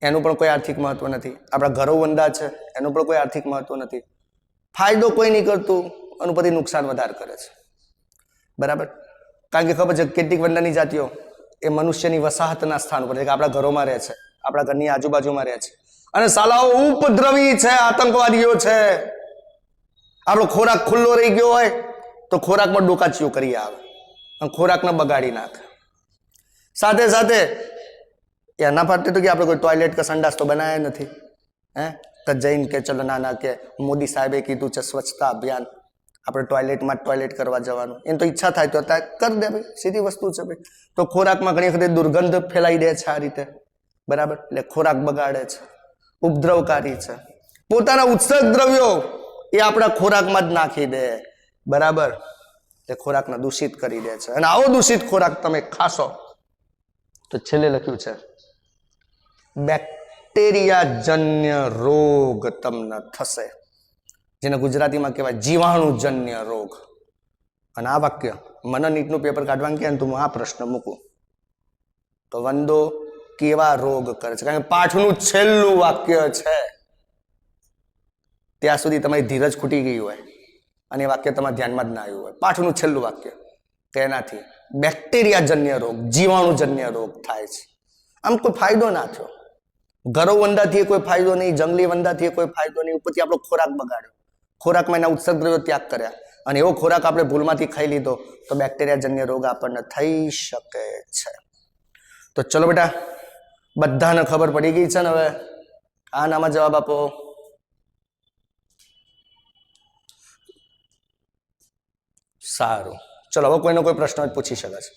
એનું પણ કોઈ આર્થિક મહત્વ નથી. આપણા ઘરો વંદા છે, એનું પણ કોઈ આર્થિક મહત્વ નથી. ફાયદો કોઈ નહીં કરતું, એનું પછી નુકસાન વધારે કરે છે. બરાબર? કારણ કે ખબર છે કેટલીક વંદાની જાતિઓ એ મનુષ્યની વસાહતના સ્થાન ઉપર છે, કે આપણા ઘરોમાં રહે છે, આપણા ઘરની આજુબાજુમાં રહે છે, અને સાલાઓ ઉપદ્રવી છે, આતંકવાદીઓ છે. આપણો ખોરાક ખુલ્લો રહી ગયો હોય તો ખોરાકમાં ડોકાચીઓ કરી આવે અને ખોરાકને બગાડી નાખે. સાથે સાથે એના માટે તો કે આપણે કોઈ ટોયલેટ કે સંડાસ તો બનાવ્યા નથી. તો જઈને કે ચલો નાના કે મોદી સાહેબે કીધું છે સ્વચ્છતા અભિયાન, આપણે ટોયલેટમાં ટોયલેટ કરવા જવાનું. એની તો ઈચ્છા થાય તો કરી દે ભાઈ, સીધી વસ્તુ છે ભાઈ. તો ખોરાકમાં ઘણી વખતે દુર્ગંધ ફેલાઈ દે છે આ રીતે. બરાબર? એટલે ખોરાક બગાડે છે, ઉપદ્રવકારી છે. પોતાના ઉત્સર્ગ દ્રવ્યો એ આપણા ખોરાકમાં જ નાખી દે. બરાબર? એ ખોરાકને દૂષિત કરી દે છે. અને આવો દૂષિત ખોરાક તમે ખાશો તો છેલ્લે લખ્યું છે બેક્ટેરિયાજન્ય રોગ તમને થશે, જેને ગુજરાતીમાં કહેવાય જીવાણુજન્ય રોગ. અને આ વાક્ય મને નીટનું પેપર કાઢવાનું કહે ને તો હું આ પ્રશ્ન મૂકું તો વંદો કેવા રોગ કરે છે? કારણ કે પાઠનું છેલ્લું વાક્ય છે, ત્યાં સુધી તમારી ધીરજ ખૂટી ગઈ હોય અને એ વાક્ય તમારા ધ્યાનમાં જ ના આવ્યું હોય. પાઠનું છેલ્લું વાક્ય, તેનાથી બેક્ટેરિયાજન્ય રોગ, જીવાણુજન્ય રોગ થાય છે. આમ કોઈ ફાયદો ના થયો. ઘરો વંદાથી કોઈ ફાયદો નહીં, જંગલી વંદાથી કોઈ ફાયદો નહીં, ઉપરથી આપણો ખોરાક બગાડ્યો, ખોરાકમાં એના ઉત્સર્ગ દ્રવ્યો ત્યાગ કર્યા, અને એવો ખોરાક આપણે ભૂલમાંથી ખાઈ લીધો તો બેક્ટેરિયાજન્ય રોગ આપણને થઈ શકે છે. તો ચલો બેટા, બધાને ખબર પડી ગઈ છે ને? હવે આનામાં જવાબ આપો. સારું, ચલો હવે કોઈનો કોઈ પ્રશ્ન પૂછી શકે છે?